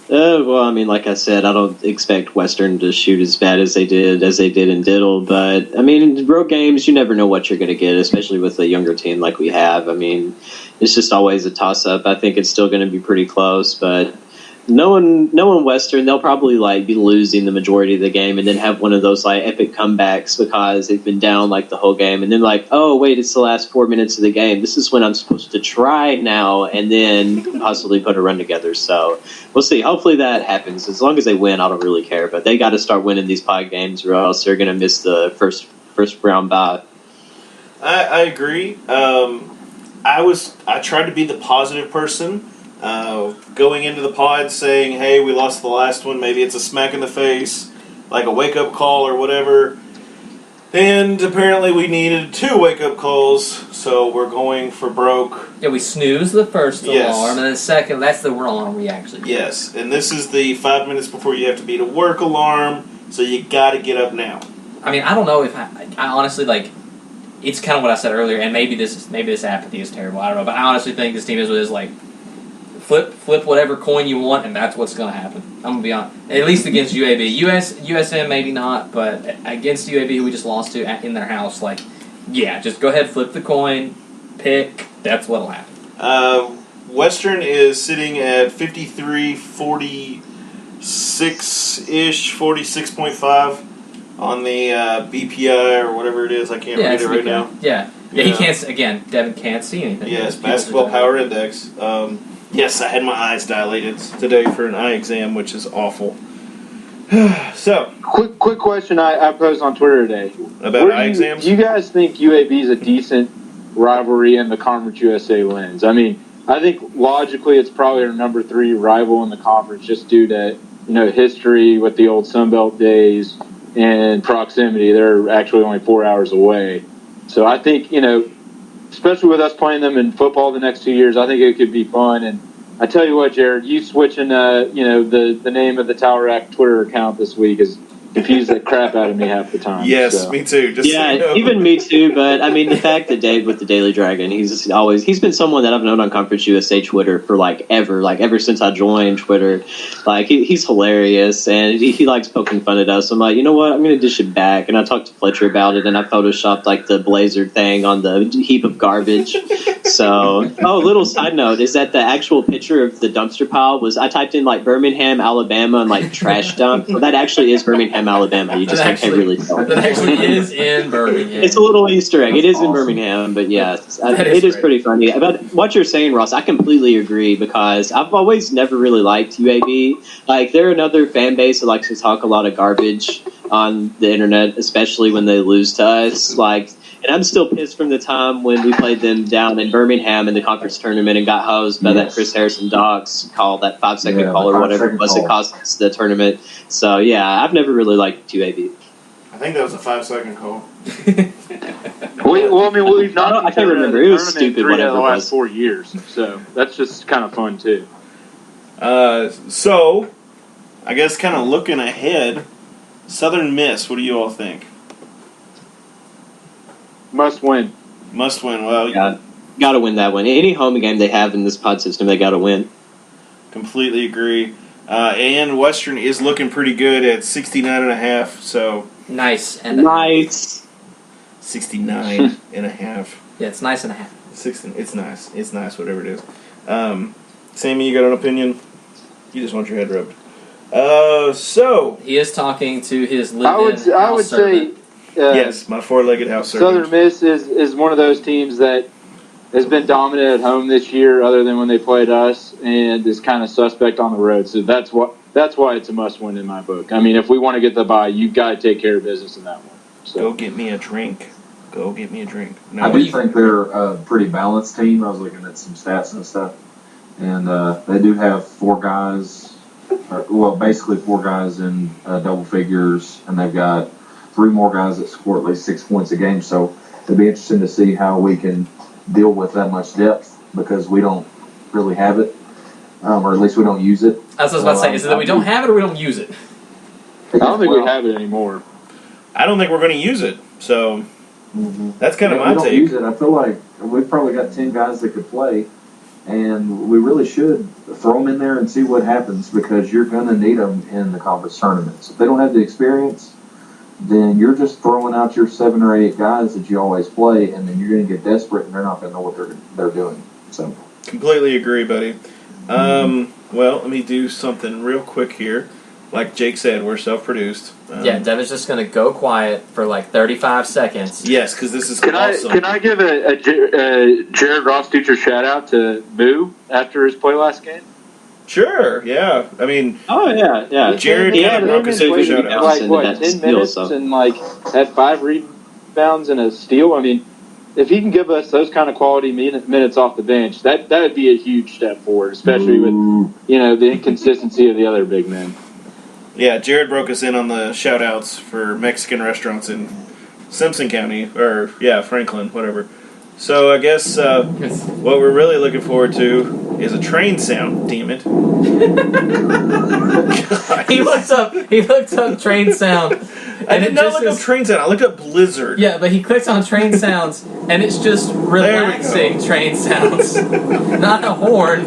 Well, I mean, like I said, I don't expect Western to shoot as bad as they did in Diddle, but I mean, in road games, you never know what you're going to get, especially with a younger team like we have. I mean, it's just always a toss-up. I think it's still going to be pretty close, but knowing Western, they'll probably be losing the majority of the game and then have one of those epic comebacks because they've been down the whole game, and then oh wait, it's the last 4 minutes of the game. This is when I'm supposed to try now, and then possibly put a run together. So we'll see. Hopefully that happens. As long as they win, I don't really care. But they got to start winning these pod games, or else they're going to miss the first round bye. I agree. I tried to be the positive person. Going into the pod saying, hey, we lost the last one, maybe it's a smack in the face, like a wake-up call or whatever. And apparently we needed 2 wake-up calls, so we're going for broke. Yeah, we snooze the first alarm, and then second, that's the alarm we actually do. Yes, and this is the 5 minutes before you have to be to work alarm, so you got to get up now. I mean, I don't know if I honestly, it's kind of what I said earlier, and maybe this apathy is terrible, I don't know, but I honestly think this team is flip whatever coin you want, and that's what's going to happen. I'm going to be honest. At least against UAB. USM, maybe not, but against UAB, who we just lost to in their house, just go ahead, flip the coin, pick. That's what'll happen. Western is sitting at 53-46-ish, 46.5 on the BPI or whatever it is. I can't read it right now. Yeah, he can't, again, Devin can't see anything. Yes, Basketball Power Index. Yes, I had my eyes dilated today for an eye exam, which is awful. So, quick question I posed on Twitter today. About eye exams? Do you guys think UAB is a decent rivalry in the Conference USA lens? I mean, I think logically it's probably our number 3 rival in the conference just due to, history with the old Sunbelt days and proximity. They're actually only 4 hours away. So I think, especially with us playing them in football the next 2 years, I think it could be fun. And I tell you what, Jared, you switching, the name of the Tower Act Twitter account this week has confused the crap out of me half the time. Yes, so. Me too. Even me too. But I mean, the fact that Dave with the Daily Dragon, he's been someone that I've known on Conference USA Twitter for ever since I joined Twitter. He's hilarious, and he likes poking fun at us. I'm like, you know what? I'm gonna dish it back. And I talked to Fletcher about it, and I photoshopped the Blazer thing on the heap of garbage. So, little side note is that the actual picture of the dumpster pile was I typed in Birmingham, Alabama, and trash dump. Well, that actually is Birmingham, Alabama. You just can't really tell. That actually is in Birmingham. It's a little Easter egg. It is in Birmingham, but yeah, it is pretty funny. About what you're saying, Ross, I completely agree because I've always never really liked UAB. They're another fan base that likes to talk a lot of garbage on the internet, especially when they lose to us. And I'm still pissed from the time when we played them down in Birmingham in the conference tournament and got hosed by that Chris Harrison Dogs call, that 5-second call or whatever it was that cost us the tournament. So, yeah, I've never really liked UAB. I think that was a 5-second call. We've not. I can't remember. It was stupid. 3 whatever of the it last was. 4 years, so that's just kind of fun too. So, I guess kind of looking ahead, Southern Miss, what do you all think? Must win. Must win. Well, Got to win that one. Any home game they have in this pod system, they got to win. completely agree. And Western is looking pretty good at 69.5, so... Nice. And Nice. 69.5. Yeah, it's nice and a half. 16. It's nice. It's nice, whatever it is. Sammy, you got an opinion? You just want your head rubbed. So... He is talking to his I would say... yes, my four-legged house servant. Southern Miss is one of those teams that has been dominant at home this year, other than when they played us, and is kind of suspect on the road. So that's why it's a must-win in my book. I mean, if we want to get the bye, you've got to take care of business in that one. So. Go get me a drink. Go get me a drink. I do think they're a pretty balanced team. I was looking at some stats and stuff, and they do have basically four guys in double figures, and they've got 3 more guys that score at least 6 points a game. So it'll be interesting to see how we can deal with that much depth, because we don't really have it, or at least we don't use it. That's what I was about to say. Is it that we don't have it or we don't use it? I don't think we have it anymore. I don't think we're going to use it, so that's kind of my we don't take. use it. I feel like we've probably got 10 guys that could play, and we really should throw them in there and see what happens, because you're going to need them in the conference tournaments. If they don't have the experience, then you're just throwing out your 7 or 8 guys that you always play, and then you're going to get desperate, and they're not going to know what they're doing. So, Completely agree, buddy. Well, let me do something real quick here. Like Jake said, we're self-produced. Yeah, Devin's just going to go quiet for like 35 seconds. Yes, because this is Can awesome. I give a Jared Rosdeutscher shout-out to Moo after his play last game? Sure, yeah. I mean, Yeah. Jared kind of broke us into shout-out. Like, what, 10 minutes and, like, had 5 rebounds and a steal? I mean, if he can give us those kind of quality minutes off the bench, that would be a huge step forward, especially with, the inconsistency of the other big men. Yeah, Jared broke us in on the shout-outs for Mexican restaurants in Simpson County, or, Franklin, whatever. So I guess what we're really looking forward to is a train sound, damn it. He looked up train sound. I did not look up train sound. I looked up blizzard. Yeah, but he clicks on train sounds, and it's just relaxing train sounds. Not a horn.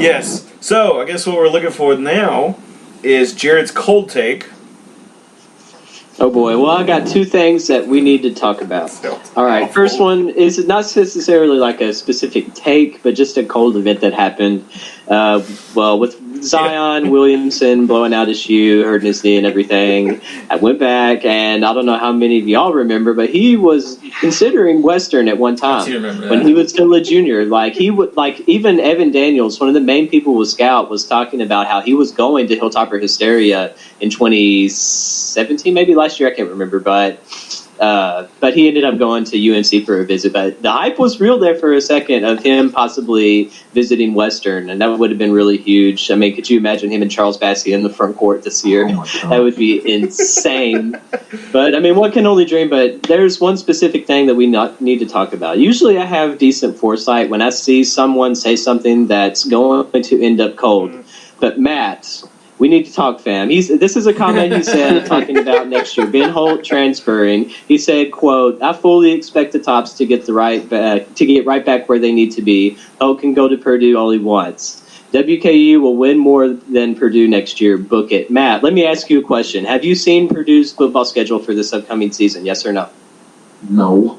Yes. So I guess what we're looking for now is Jared's cold take. Oh boy, well I got 2 things that we need to talk about. All right, first one is not necessarily like a specific take, but just a cold event that happened. With Zion Williamson blowing out his shoe, hurting his knee and everything, I went back, and I don't know how many of y'all remember, but he was considering Western at one time when he was still a junior. Even Evan Daniels, one of the main people with Scout, was talking about how he was going to Hilltopper Hysteria in 2017, maybe last year, I can't remember, but he ended up going to UNC for a visit. But the hype was real there for a second of him possibly visiting Western, and that would have been really huge. I mean, could you imagine him and Charles Bassey in the front court this year? That would be insane. But, I mean, one can only dream, but there's one specific thing that we need to talk about. Usually I have decent foresight when I see someone say something that's going to end up cold. But Matt... we need to talk, fam. This is a comment he said talking about next year. Ben Holt transferring. He said, quote, I fully expect the Tops to get right back where they need to be. Holt can go to Purdue all he wants. WKU will win more than Purdue next year. Book it. Matt, let me ask you a question. Have you seen Purdue's football schedule for this upcoming season? Yes or no? No.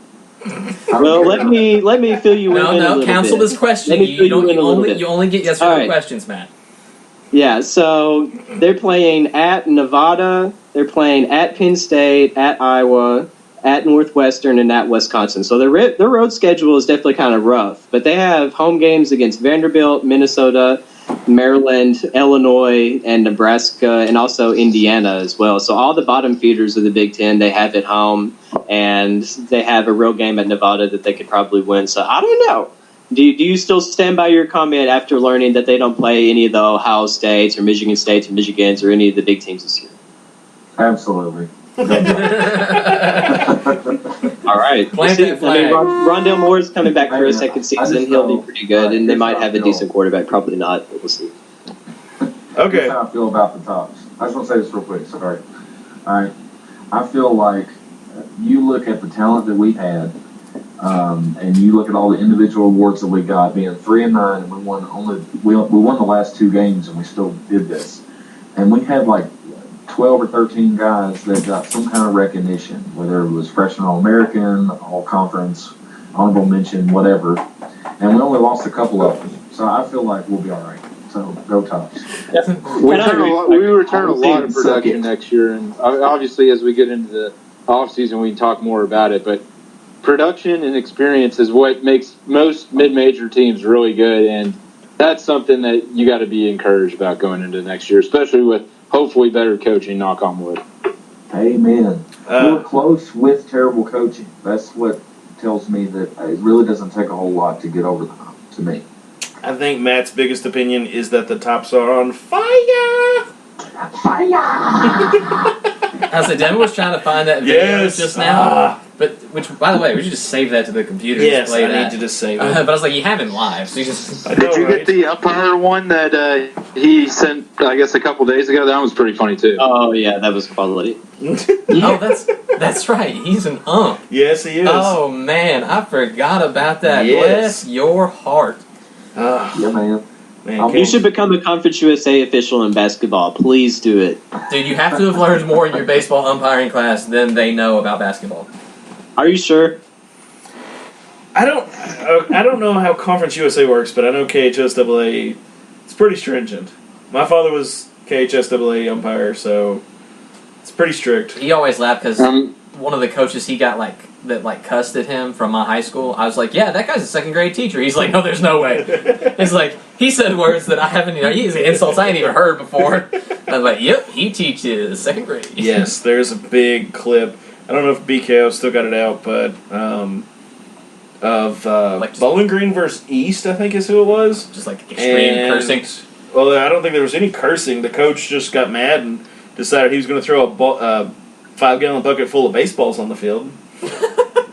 Well, let me fill you in. No, cancel this question. You only get yes or no questions, Matt. Yeah, so they're playing at Nevada, they're playing at Penn State, at Iowa, at Northwestern, and at Wisconsin. So their road schedule is definitely kind of rough, but they have home games against Vanderbilt, Minnesota, Maryland, Illinois, and Nebraska, and also Indiana as well. So all the bottom feeders of the Big Ten they have at home, and they have a real game at Nevada that they could probably win. So I don't know. Do you still stand by your comment after learning that they don't play any of the Ohio States or Michigan States or Michigans or any of the big teams this year? Absolutely. All All right. Plant We'll see. that flag. Rondale Moore's coming back for a second season. He'll be pretty good, and they might have a feel. decent quarterback. Probably not, but we'll see. Okay. Here's how I feel about the tops. I just want to say this real quick. Sorry. All right. I feel like you look at the talent that we've had, and you look at all the individual awards that we got, being 3-9, and we won the last 2 games, and we still did this. And we had like 12 or 13 guys that got some kind of recognition, whether it was freshman All-American, All-Conference, honorable mention, whatever. And we only lost a couple of them. So I feel like we'll be all right. So go Tops. We return a lot of production next year, and obviously as we get into the off season, we can talk more about it. But production and experience is what makes most mid-major teams really good, and that's something that you got to be encouraged about going into next year, especially with hopefully better coaching. Knock on wood. Amen. We're close with terrible coaching. That's what tells me that it really doesn't take a whole lot to get over the hump, to me. I think Matt's biggest opinion is that the Tops are on fire. I said, Devin was trying to find that video just now. Which, by the way, we should just save that to the computer. Yes, play I that. need to just save it. But I was like, you have him live, so you just. Did you get the umpire one that he sent, I guess, a couple days ago? That was pretty funny, too. Oh, yeah, that was quality. Oh, that's right. He's an ump. Yes, he is. Oh, man. I forgot about that. Yes. Bless your heart. Yeah, man. You should become a Conference USA official in basketball. Please do it. Dude, you have to have learned more in your baseball umpiring class than they know about basketball. Are you sure? I don't know how Conference USA works, but I know KHSAA. It's pretty stringent. My father was KHSAA umpire, so it's pretty strict. He always laughed because one of the coaches he got that cussed at him from my high school. I was like, yeah, that guy's a second grade teacher. He's like, no, there's no way. It's like he said words that I haven't, he's insults I ain't even heard before. I was like, yep, he teaches second grade. Yes, there's a big clip. I don't know if BKO still got it out, but of Bowling Green versus East, I think is who it was. Just like extreme cursing. Well, I don't think there was any cursing. The coach just got mad and decided he was going to throw a 5-gallon bucket full of baseballs on the field.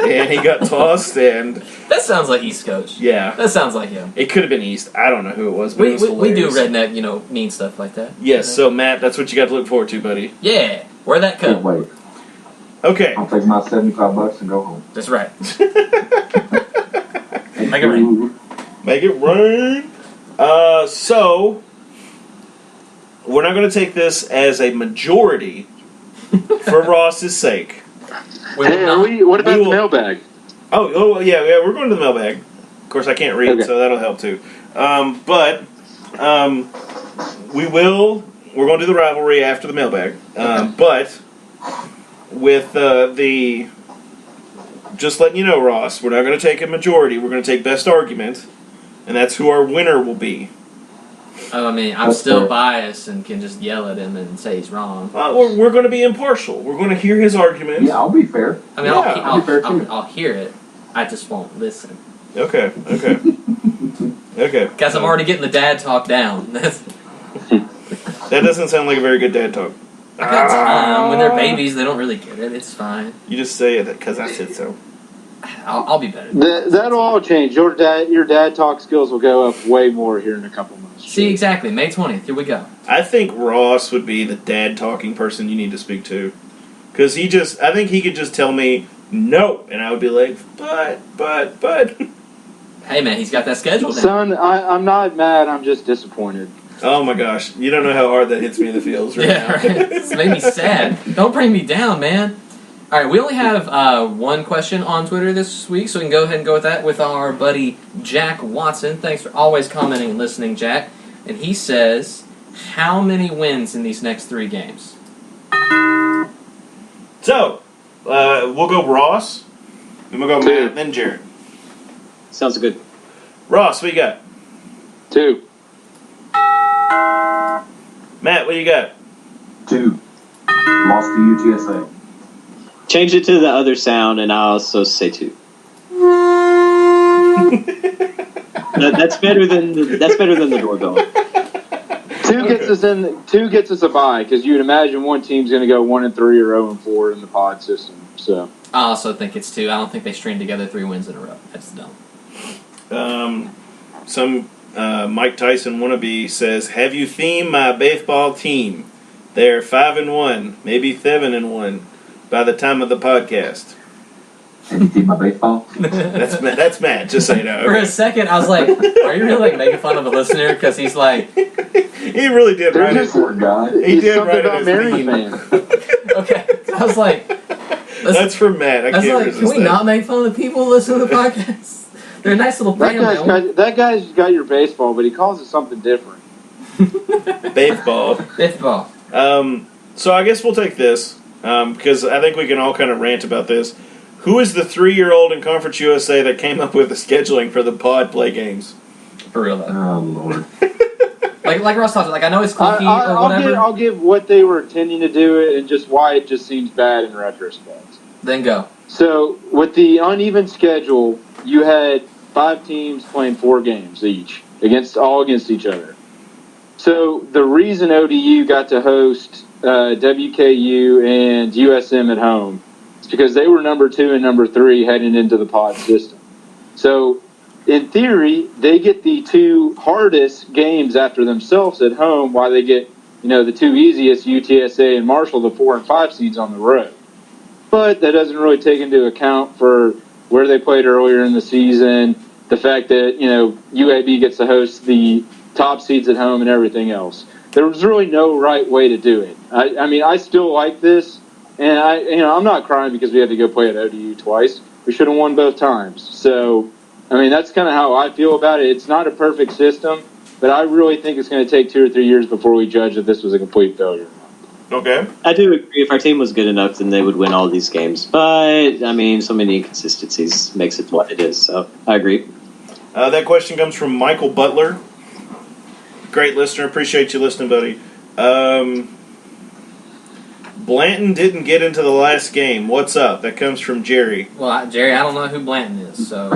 And he got tossed, and that sounds like East coach. Yeah, that sounds like him. It could have been East. I don't know who it was, but we, it was we do redneck, mean stuff like that. Yes, so Matt, that's what you got to look forward to, buddy. Yeah, wear that coat. Can't wait. Okay, I'll take my $75 and go home. That's right. Make it rain. Make it rain. So we're not going to take this as a majority for Ross's sake. What about the mailbag? Oh, yeah, we're going to the mailbag. Of course, I can't read, so that'll help too. But we're going to do the rivalry after the mailbag. But with just letting you know, Ross, we're not going to take a majority. We're going to take best argument, and that's who our winner will be. Oh, I mean, I'm still biased and can just yell at him and say he's wrong. We're going to be impartial. We're going to hear his argument. Yeah, I'll be fair. I mean, I'll hear it. I just won't listen. Okay. Guys, I'm already getting the dad talk down. That doesn't sound like a very good dad talk. I got time. When they're babies, they don't really get it. It's fine. You just say it because I said so. I'll be better. That'll all change. Your dad talk skills will go up way more here in a couple months. See, exactly. May 20th. Here we go. I think Ross would be the dad talking person you need to speak to. Because I think he could just tell me no, and I would be like, but. Hey, man, he's got that schedule down. Son, I'm not mad. I'm just disappointed. Oh, my gosh. You don't know how hard that hits me in the feels right now. Right. It's made me sad. Don't bring me down, man. All right, we only have one question on Twitter this week, so we can go ahead and go with that with our buddy Jack Watson. Thanks for always commenting and listening, Jack. And he says, how many wins in these next 3 games? So, we'll go Ross, then we'll go Matt, then Jared. Sounds good. Ross, what you got? 2. Matt, what you got? 2. Lost to UTSA. Change it to the other sound, and I'll also say 2. That's better than the doorbell. 2 gets us a bye because you'd imagine one team's going to go 1-3 or 0-4 in the pod system. So I also think it's 2. I don't think they string together 3 wins in a row. That's dumb. Some Mike Tyson wannabe says, "Have you themed my baseball team? They're 5-1, maybe 7-1 by the time of the podcast." Have you seen my baseball? That's Matt. Just so you know. For a second, I was like, "Are you really making fun of a listener?" Because he's like, he really did write it. Poor guy. He did write about it. Mary fan. "Okay." I was like, That's for Matt. I was can't like, resist "Can we that. not make fun of the people who listen to the podcast? They're a nice little family." That guy's got your baseball, but he calls it something different. Baseball. Baseball. So I guess we'll take this because I think we can all kind of rant about this. Who is the 3-year-old in Conference USA that came up with the scheduling for the pod play games? For real though. Oh, Lord. Like Ross talked, like I know it's clunky or whatever. I'll give what they were intending to do it and just why it just seems bad in retrospect. Then go. So with the uneven schedule, you had 5 teams playing 4 games each against each other. So the reason ODU got to host WKU and USM at home is because they were number 2 and number 3 heading into the pod system. So in theory, they get the 2 hardest games after themselves at home, while they get, the 2 easiest, UTSA and Marshall, the 4 and 5 seeds on the road. But that doesn't really take into account for where they played earlier in the season, the fact that, UAB gets to host the top seeds at home and everything else. There was really no right way to do it. I mean, I still like this, and I'm not crying because we had to go play at ODU twice. We should have won both times. So, I mean, that's kind of how I feel about it. It's not a perfect system, but I really think it's going to take 2 or 3 years before we judge that this was a complete failure. Okay. I do agree. If our team was good enough, then they would win all these games. But, I mean, so many inconsistencies makes it what it is. So, I agree. That question comes from Michael Butler. Great listener. Appreciate you listening, buddy. Blanton didn't get into the last game. What's up? That comes from Jerry. Well, Jerry, I don't know who Blanton is, so.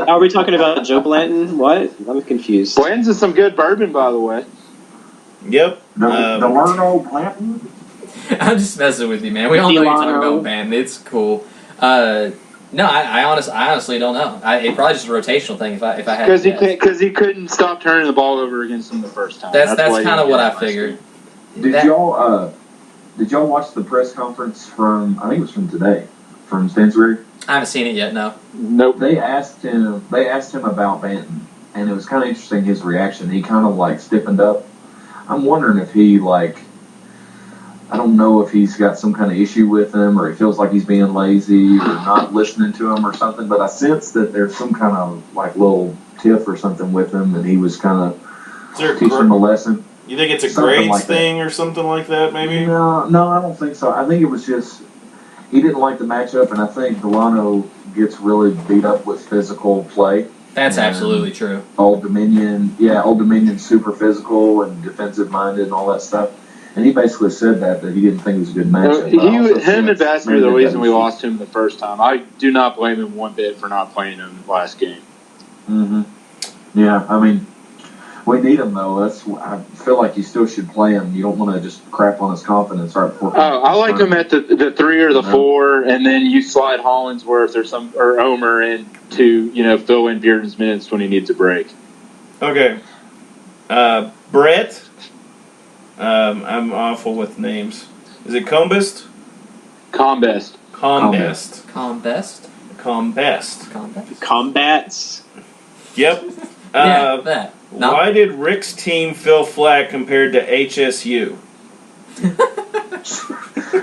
Are we talking about Joe Blanton? What? I'm confused. Blanton's is some good bourbon, by the way. Yep. The Lerno Blanton? I'm just messing with you, man. We all know you're talking about Blanton. It's cool. No, I honestly don't know. It's probably just a rotational thing. If I had because he couldn't stop turning the ball over against them the first time. That's kind of what I figured. Did y'all watch the press conference from? I think it was from today, from Stansbury. I haven't seen it yet. No. Nope. They asked him about Banton, and it was kind of interesting his reaction. He kind of stiffened up. I'm wondering if he I don't know if he's got some kind of issue with him, or he feels like he's being lazy or not listening to him or something. But I sense that there's some kind of little tiff or something with him, and he was kind of teaching him a lesson. You think it's a Something grades thing or something like that, maybe? No, I don't think so. I think it was just he didn't like the matchup, and I think Delano gets really beat up with physical play. That's absolutely true. Old Dominion's super physical and defensive-minded and all that stuff. And he basically said that he didn't think it was a good matchup. Him and Bassett are the reason we lost him the first time. I do not blame him one bit for not playing him last game. Mm-hmm. Yeah, I mean, we need him, though. I feel like you still should play him. You don't want to just crap on his confidence right before. I like him at the 3 or the 4, and then you slide Hollingsworth or Omer in to fill in Bearden's minutes when he needs a break. Okay. Brett. I'm awful with names. Is it Combest? Combest. Combats. Yep. That. No. Why did Rick's team feel flat compared to HSU?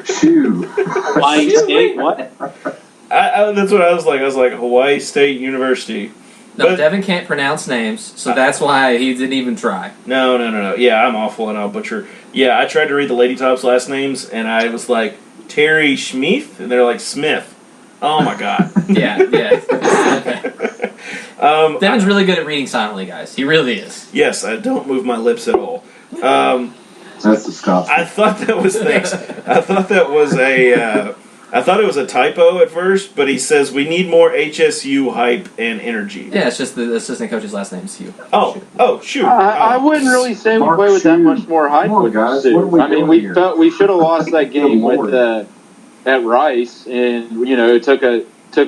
Shoo. Hawaii State. What? That's what I was like. I was like, Hawaii State University. No, Devin can't pronounce names, so that's why he didn't even try. No. Yeah, I'm awful and I'll butcher. Yeah, I tried to read the Lady Top's last names, and I was like, Terry Schmeeth? And they're like, Smith. Oh, my God. Yeah. Okay. Devin's really good at reading silently, guys. He really is. Yes, I don't move my lips at all. That's disgusting. I thought that was I thought it was a typo at first, but he says we need more HSU hype and energy. Yeah, it's just the assistant coach's last name is Hugh. Shoot. I wouldn't really say we play with that much more hype. Come on, guys. What are we doing we here? felt we should have lost that game with at Rice, and it took a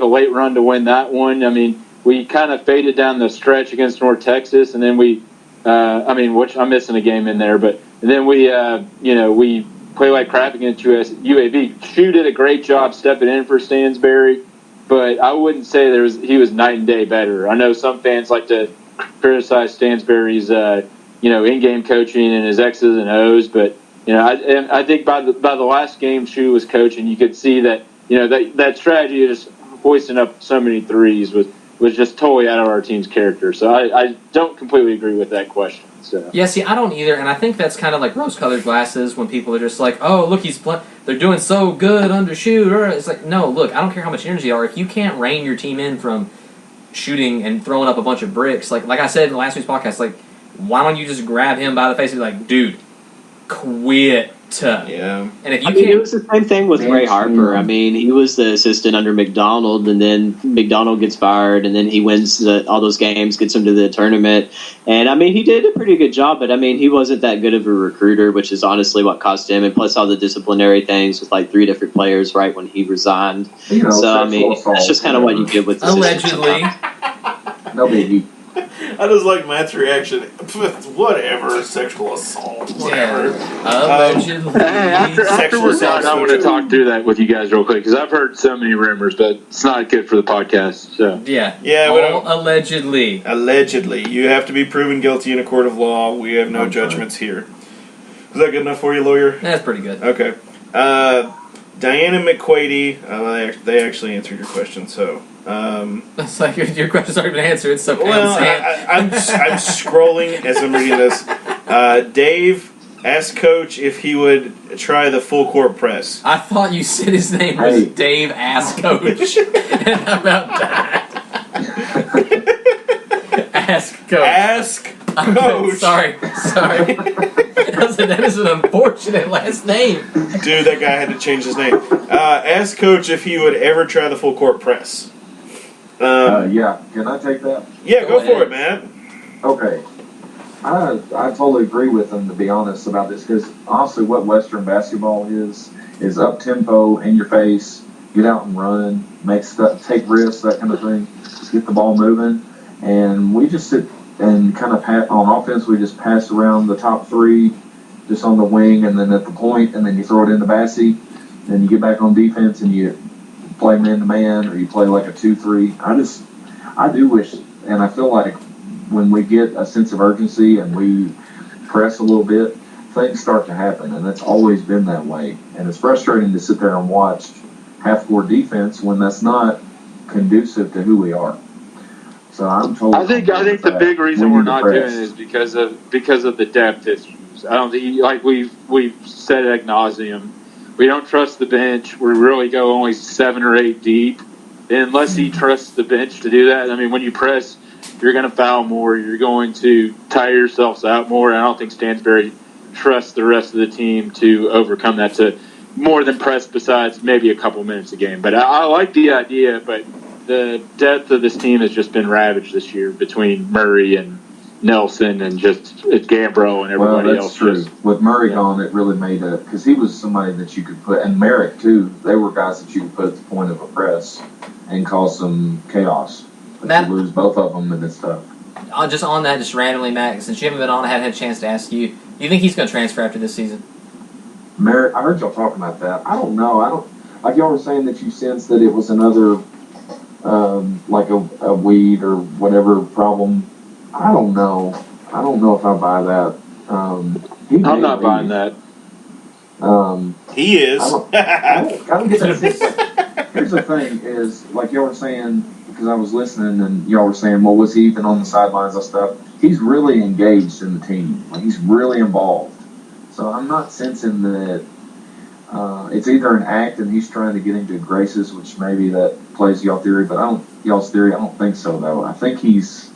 late run to win that one. I mean, we kind of faded down the stretch against North Texas, and then which I'm missing a game in there, but then we play like crap against UAB. Shu did a great job stepping in for Stansbury, but I wouldn't say he was night and day better. I know some fans like to criticize Stansbury's in-game coaching and his X's and O's, but I think by the last game Shu was coaching, you could see that that strategy of just hoisting up so many threes was just totally out of our team's character. So I don't completely agree with that question. So. Yeah, see, I don't either, and I think that's kind of like rose-colored glasses when people are just like, oh, look, they're doing so good under shoot. It's like, no, look, I don't care how much energy you are. If you can't rein your team in from shooting and throwing up a bunch of bricks, like I said in last week's podcast, like, why don't you just grab him by the face and be like, dude, quit. Yeah. And if you it was the same thing with Ray Harper. I mean, he was the assistant under McDonald, and then McDonald gets fired, and then he wins all those games, gets him to the tournament. And, I mean, he did a pretty good job, but, I mean, he wasn't that good of a recruiter, which is honestly what cost him. And plus all the disciplinary things with, like, 3 different players right when he resigned. So, I mean, that's just kind of what you get with the allegedly. No biggie. I just like Matt's reaction. Whatever, sexual assault, whatever. Allegedly. After we're done, I want to talk through that with you guys real quick, because I've heard so many rumors, but it's not good for the podcast. So Yeah, allegedly. Allegedly. You have to be proven guilty in a court of law. We have no judgments here. Is that good enough for you, lawyer? That's pretty good. Okay. Diana McQuady, they actually answered your question, so... That's like your question's already been answered, so I'm scrolling as I'm reading this. Dave asked Coach if he would try the full court press. I thought you said his name was Dave Ask Coach. And how about that? Ask Coach. Ask Coach. Sorry. That is an unfortunate last name. Dude, that guy had to change his name. Ask Coach if he would ever try the full court press. Yeah, can I take that? Yeah, go for it, man. Okay. I totally agree with him, to be honest, about this, because honestly what Western basketball is up-tempo, in your face, get out and run, take risks, that kind of thing, get the ball moving, and we just sit and kind of on offense, we just pass around the top 3, just on the wing, and then at the point, and then you throw it in the Bassy, then you get back on defense, and you play man-to-man, or you play like a 2-3. I do wish, and I feel like when we get a sense of urgency and we press a little bit, things start to happen, and it's always been that way. And it's frustrating to sit there and watch half-court defense when that's not conducive to who we are. So I'm totally. I think the big reason we're not doing it is because of the depth issues. I don't think, like we've said ad nauseum, we don't trust the bench. We really go only 7 or 8 deep, unless he trusts the bench to do that. I mean, when you press, you're going to foul more. You're going to tire yourselves out more. I don't think Stansbury trusts the rest of the team to overcome that, to more than press besides maybe a couple minutes a game. But I like the idea, but the depth of this team has just been ravaged this year between Murray and Nelson and just Gambro and everybody else. True. With Murray gone, it really made because he was somebody that you could put, and Merrick too. They were guys that you could put at the point of a press and cause some chaos. But you lose both of them, and it's tough. Just on that, just randomly, Matt, since you haven't been on, I haven't had a chance to ask you. Do you think he's going to transfer after this season? Merrick, I heard y'all talking about that. I don't know. Like y'all were saying that you sensed that it was another, like a weed or whatever problem. I don't know. I don't know if I buy that. I'm not buying that. He is. I don't get that sense. Here's the thing: is like y'all were saying, because I was listening, and y'all were saying, well, was he even on the sidelines and stuff? He's really engaged in the team. Like he's really involved. So I'm not sensing that it's either an act and he's trying to get into good graces, which maybe that plays y'all's theory, but I don't think so though. I think he's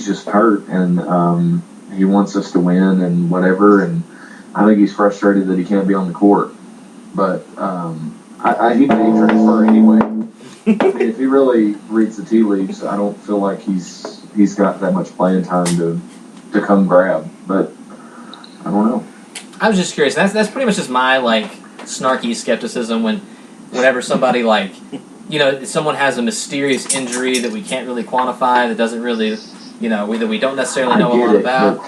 just hurt, and he wants us to win and whatever, and I think he's frustrated that he can't be on the court. But he may transfer anyway. I mean, if he really reads the tea leaves, I don't feel like he's got that much playing time to come grab. But I don't know. I was just curious. That's pretty much just my snarky skepticism whenever somebody someone has a mysterious injury that we can't really quantify, that doesn't really, that we don't necessarily know a lot about.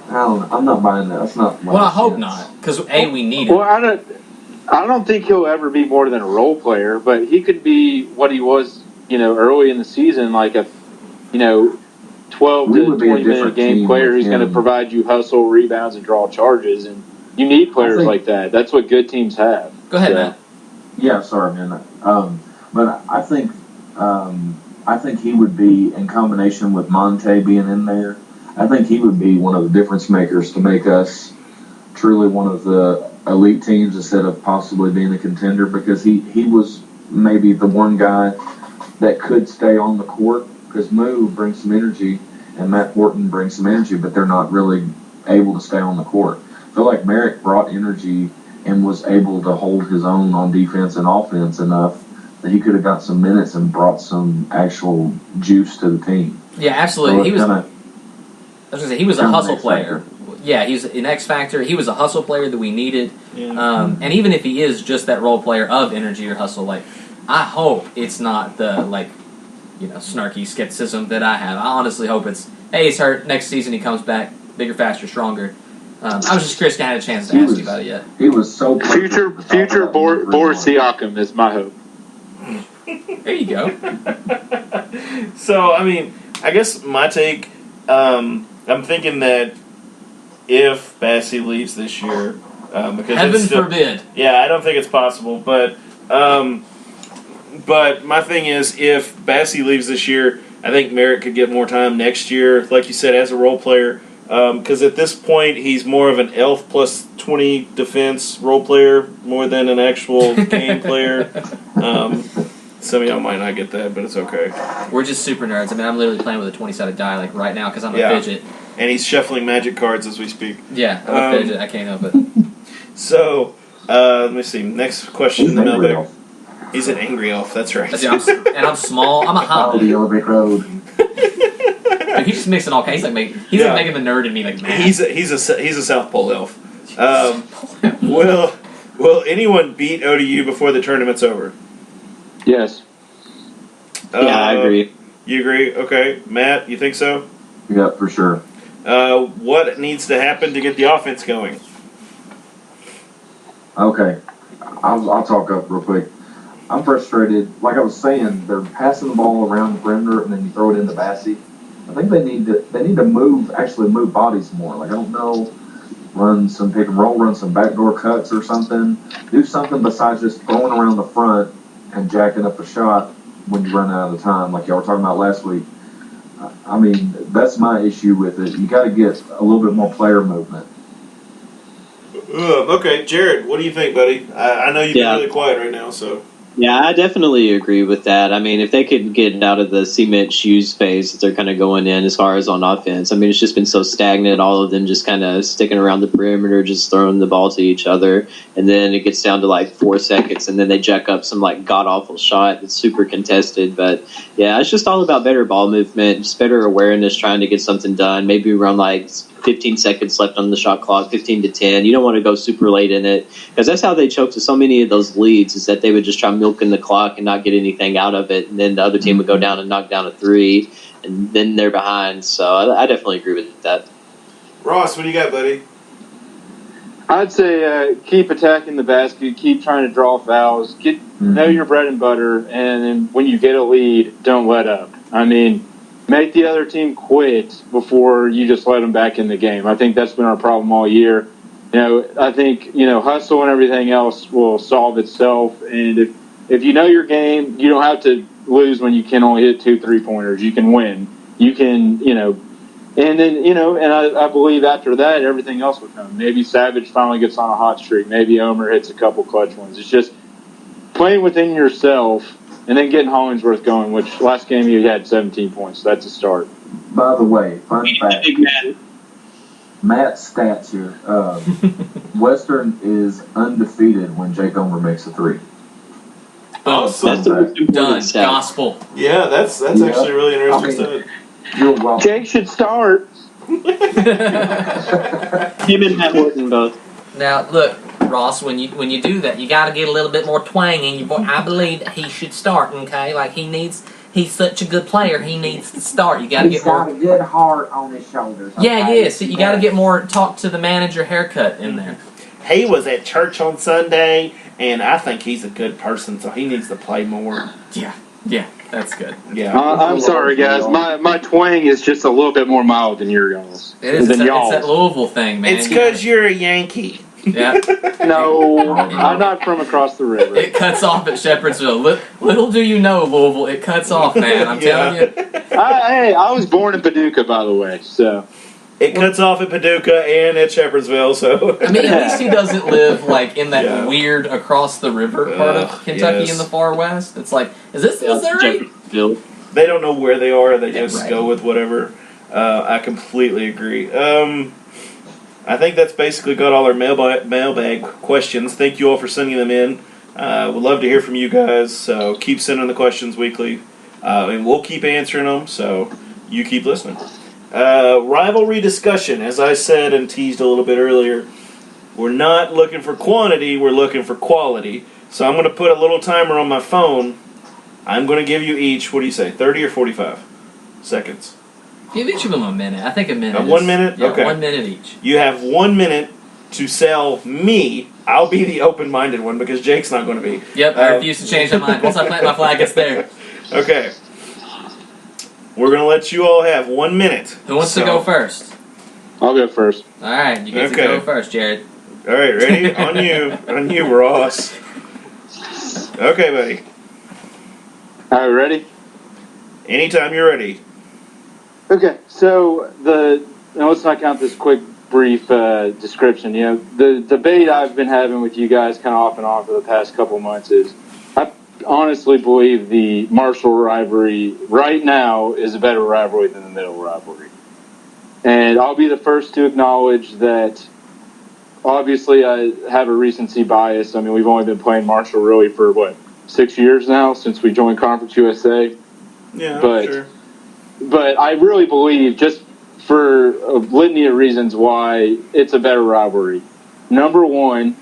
I'm not buying that. That's not. Well, I hope not, because we need it. Well, I don't think he'll ever be more than a role player, but he could be what he was, early in the season, like a, 12 to 20 minute game player who's going to provide you hustle, rebounds, and draw charges. And you need players like that. That's what good teams have. Go ahead, Matt. Yeah, sorry, man. But I think he would be, in combination with Monte being in there, I think he would be one of the difference makers to make us truly one of the elite teams instead of possibly being a contender, because he was maybe the one guy that could stay on the court, because Moo brings some energy and Matt Horton brings some energy, but they're not really able to stay on the court. I feel like Merrick brought energy and was able to hold his own on defense and offense enough that he could have got some minutes and brought some actual juice to the team. Yeah, absolutely. He was a hustle player. Yeah, he's an X factor. He was a hustle player that we needed. Yeah. And even if he is just that role player of energy or hustle, I hope it's not the snarky skepticism that I have. I honestly hope it's, hey, he's hurt. Next season he comes back bigger, faster, stronger. I was just curious if I had a chance to ask you about it yet. He was so future Boris Siakam is my hope. There you go. So I guess my take. I'm thinking that if Bassie leaves this year, because heaven forbid. Yeah, I don't think it's possible. But my thing is, if Bassie leaves this year, I think Merritt could get more time next year, like you said, as a role player. Because at this point, he's more of an elf plus 20 defense role player more than an actual game player. Some of y'all might not get that, but it's okay. We're just super nerds. I'm literally playing with a 20-sided die right now because I'm a fidget. And he's shuffling magic cards as we speak. Yeah, I'm a fidget. I can't help it. So, let me see. Next question in the mailbag. He's an angry elf. That's right. And I'm small. I'm a hobbit. The Elevate Road. He's just mixing all kinds. Making the nerd in me mad. He's a South Pole elf. Will anyone beat ODU before the tournament's over? Yes. Yeah, I agree. You agree? Okay. Matt, you think so? Yeah, for sure. What needs to happen to get the offense going? Okay. I'll talk up real quick. I'm frustrated. Like I was saying, they're passing the ball around the perimeter and then you throw it into Bassie. I think they need to move bodies more. I don't know, run some pick and roll, run some backdoor cuts or something. Do something besides just throwing around the front and jacking up a shot when you run out of time, like y'all were talking about last week. That's my issue with it. You got to get a little bit more player movement. Okay, Jared, what do you think, buddy? I know you've been really quiet right now, so. Yeah, I definitely agree with that. If they could get out of the cement shoes phase that they're kind of going in as far as on offense, it's just been so stagnant, all of them just kind of sticking around the perimeter, just throwing the ball to each other, and then it gets down to 4 seconds, and then they jack up some god-awful shot that's super contested. But, yeah, it's just all about better ball movement, just better awareness, trying to get something done, maybe run 15 seconds left on the shot clock, 15 to 10. You don't want to go super late in it, because that's how they choke to so many of those leads, is that they would just try milking the clock and not get anything out of it, and then the other team would go down and knock down a 3, and then they're behind. So I definitely agree with that. Ross, what do you got, buddy? I'd say keep attacking the basket, keep trying to draw fouls, know your bread and butter, and then when you get a lead, don't let up. Make the other team quit before you just let them back in the game. I think that's been our problem all year. I think, hustle and everything else will solve itself. And if you know your game, you don't have to lose when you can only hit 2 3-pointers. You can win. You can, and then, and I believe after that, everything else will come. Maybe Savage finally gets on a hot streak. Maybe Omer hits a couple clutch ones. It's just playing within yourself. And then getting Hollingsworth going, which last game he had 17 points. So that's a start. By the way, fun fact. Matt's stats here. Western is undefeated when Jake Omer makes a 3. Awesome. Done. Gospel. Yeah, that's actually really interesting stuff. You're welcome. Jake should start. Him and Matt Horton both. Now, look, Ross, when you do that, you got to get a little bit more twang in your voice. I believe that he should start. Okay, like he's such a good player. He needs to start. You got to get more. He's got a good heart on his shoulders. Yeah, yeah. So you got to get more talk to the manager haircut in there. He was at church on Sunday, and I think he's a good person, so he needs to play more. Yeah, that's good. Yeah. I'm sorry, guys. My twang is just a little bit more mild than your y'all's. It is. It's that Louisville thing, man. It's because you're a Yankee. Yeah. No, I'm not from across the river. It cuts off at Shepherdsville. Little do you know, Louisville, it cuts off, man. I'm telling you. I was born in Paducah, by the way, so. It cuts off at Paducah and at Shepherdsville, so. I mean, at least he doesn't live, like, in that weird across the river part of Kentucky in the far west. It's like, is this Missouri? They don't know where they are. They just go with whatever. I completely agree. I think that's basically got all our mailbag questions. Thank you all for sending them in. We'd love to hear from you guys, so keep sending the questions weekly. And we'll keep answering them, so you keep listening. Rivalry discussion, as I said and teased a little bit earlier, we're not looking for quantity, we're looking for quality. So I'm going to put a little timer on my phone. I'm going to give you each, what do you say, 30 or 45 seconds? Give each of them a minute. I think a minute. 1 minute? Yeah, okay. 1 minute each. You have 1 minute to sell me. I'll be the open-minded one because Jake's not going to be. Yep, I refuse to change my mind. Once I plant my flag, it's there. Okay. We're going to let you all have 1 minute. Who wants to go first? I'll go first. All right, you get to go first, Jared. All right, ready? On you, Ross. Okay, buddy. All right, ready? Anytime you're ready. Okay, so now let's not count this quick, brief description. You know, the debate I've been having with you guys kind of off and on for the past couple months is I honestly believe the Marshall rivalry right now is a better rivalry than the Middle rivalry. And I'll be the first to acknowledge that obviously I have a recency bias. I mean, we've only been playing Marshall really for, 6 years now since we joined Conference USA? Yeah, sure. But I really believe, just for a litany of reasons, why it's a better rivalry. Number one,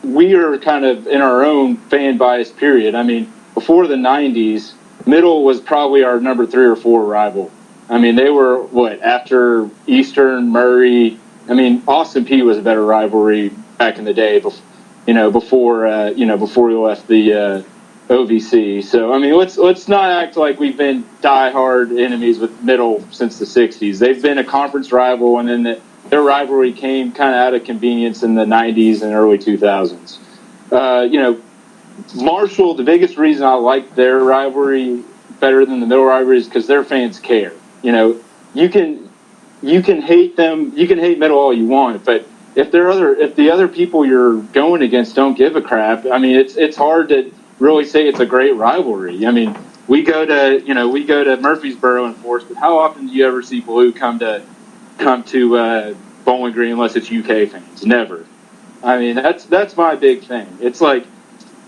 we are kind of in our own fan bias period. I mean, before the 90s, Middle was probably our number 3 or 4 rival. I mean, they were, after Eastern, Murray. I mean, Austin Peay was a better rivalry back in the day, before we left the OVC. So, I mean, let's not act like we've been diehard enemies with Middle since the 60s. They've been a conference rival, and then their rivalry came kind of out of convenience in the 90s and early 2000s. Marshall, the biggest reason I like their rivalry better than the Middle rivalry is because their fans care. You know, you can hate them, you can hate Middle all you want, but if the other people you're going against don't give a crap, I mean, it's hard to really say it's a great rivalry. I mean, we go to Murfreesboro and Forest, but how often do you ever see Blue come to Bowling Green unless it's UK fans? Never. I mean, that's my big thing. It's like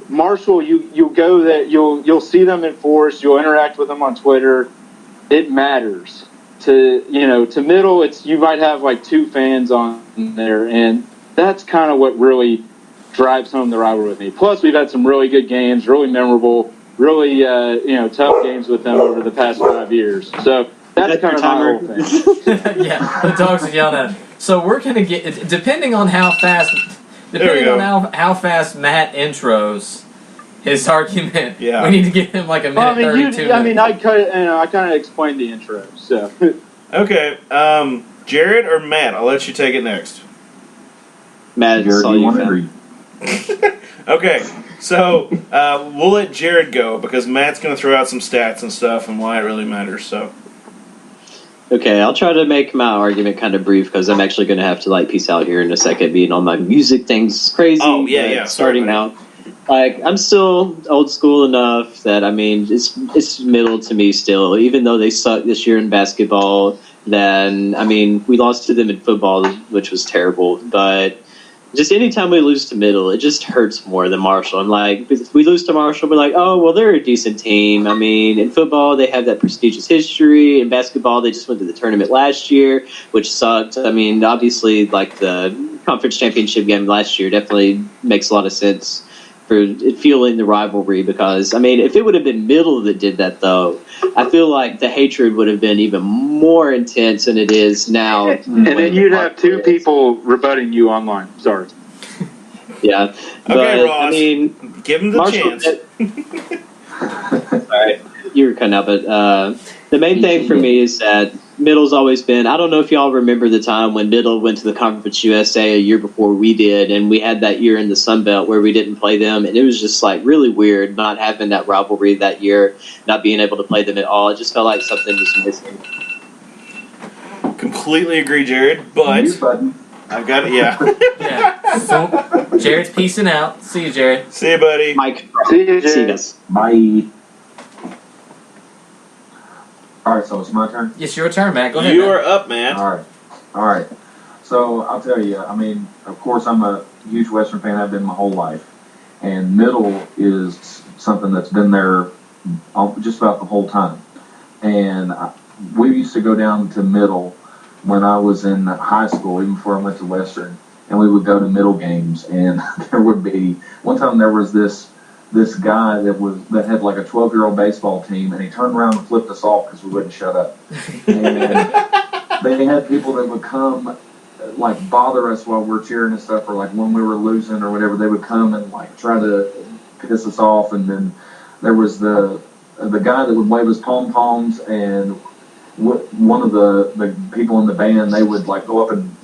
Marshall, you go there, you'll see them in Forest, you'll interact with them on Twitter. It matters. To Middle, you might have 2 fans on there, and that's kind of what really drives home the rivalry with me. Plus, we've had some really good games, really memorable, really tough games with them over the past 5 years. So that's kind of my whole thing. Yeah, the dogs are yelling at him. So we're gonna get, depending on how fast Matt intros his argument. Yeah. We need to give him a minute 32. I kind of explained the intro. So. Okay, Jared or Matt? I'll let you take it next. Matt, Jared, saw you found. Okay, so we'll let Jared go because Matt's going to throw out some stats and stuff and why it really matters. So. Okay, I'll try to make my argument kind of brief because I'm actually going to have to peace out here in a second. Being on my music thing's crazy. Oh yeah. Starting out. I'm still old school enough that, it's Middle to me still. Even though they suck this year in basketball, then, we lost to them in football, which was terrible. But just anytime we lose to Middle, it just hurts more than Marshall. And like, if we lose to Marshall, we're like, oh, well, they're a decent team. I mean, in football, they have that prestigious history. In basketball, they just went to the tournament last year, which sucked. I mean, obviously, like the conference championship game last year definitely makes a lot of sense for it fueling the rivalry. Because, I mean, if it would have been Middle that did that, though, I feel like the hatred would have been even more intense than it is now. And then you'd have two people rebutting you online. Sorry. Yeah. Okay, Ross. I mean, give him the chance. All right, you were cutting out, but the main thing for me is that Middle's always been. I don't know if y'all remember the time when Middle went to the Conference USA a year before we did, and we had that year in the Sun Belt where we didn't play them, and it was just like really weird not having that rivalry that year, not being able to play them at all. It just felt like something was missing. Completely agree, Jared, but I've got it. Yeah. Yeah. So, Jared's peacing out. See you, Jared. See you, buddy. Mike. See you, See you Jared. guys. Bye. All right, so it's my turn. It's your turn, Matt. Go ahead. You man. are up, man. All right. So I'll tell you. I mean, of course, I'm a huge Western fan. I've been my whole life, and Middle is something that's been there just about the whole time. And we used to go down to Middle when I was in high school, even before I went to Western, and we would go to Middle games. And there would be one time there was this guy that had like a 12-year-old baseball team, and he turned around and flipped us off because we wouldn't shut up. And they had people that would come like bother us while we're cheering and stuff, or like when we were losing or whatever, they would come and like try to piss us off. And then there was the guy that would wave his pom-poms, and one of the people in the band, they would like go up and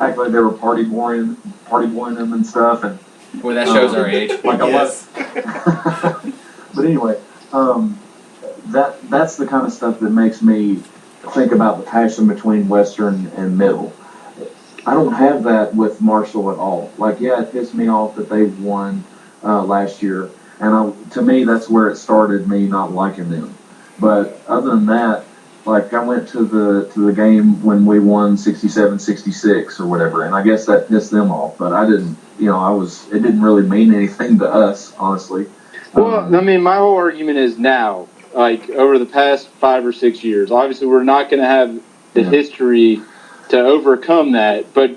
act like they were party boying them and stuff. And Boy, that shows our age. like Yes. But anyway, that's the kind of stuff that makes me think about the passion between Western and Middle. I don't have that with Marshall at all. Like, yeah, it pissed me off that they won last year, and to me, that's where it started me not liking them. But other than that, like, I went to the game when we won 67-66 or whatever, and I guess that pissed them off. But I didn't, it didn't really mean anything to us, honestly. Well, I mean, my whole argument is now, like, over the past 5 or 6 years, obviously we're not going to have the history to overcome that, but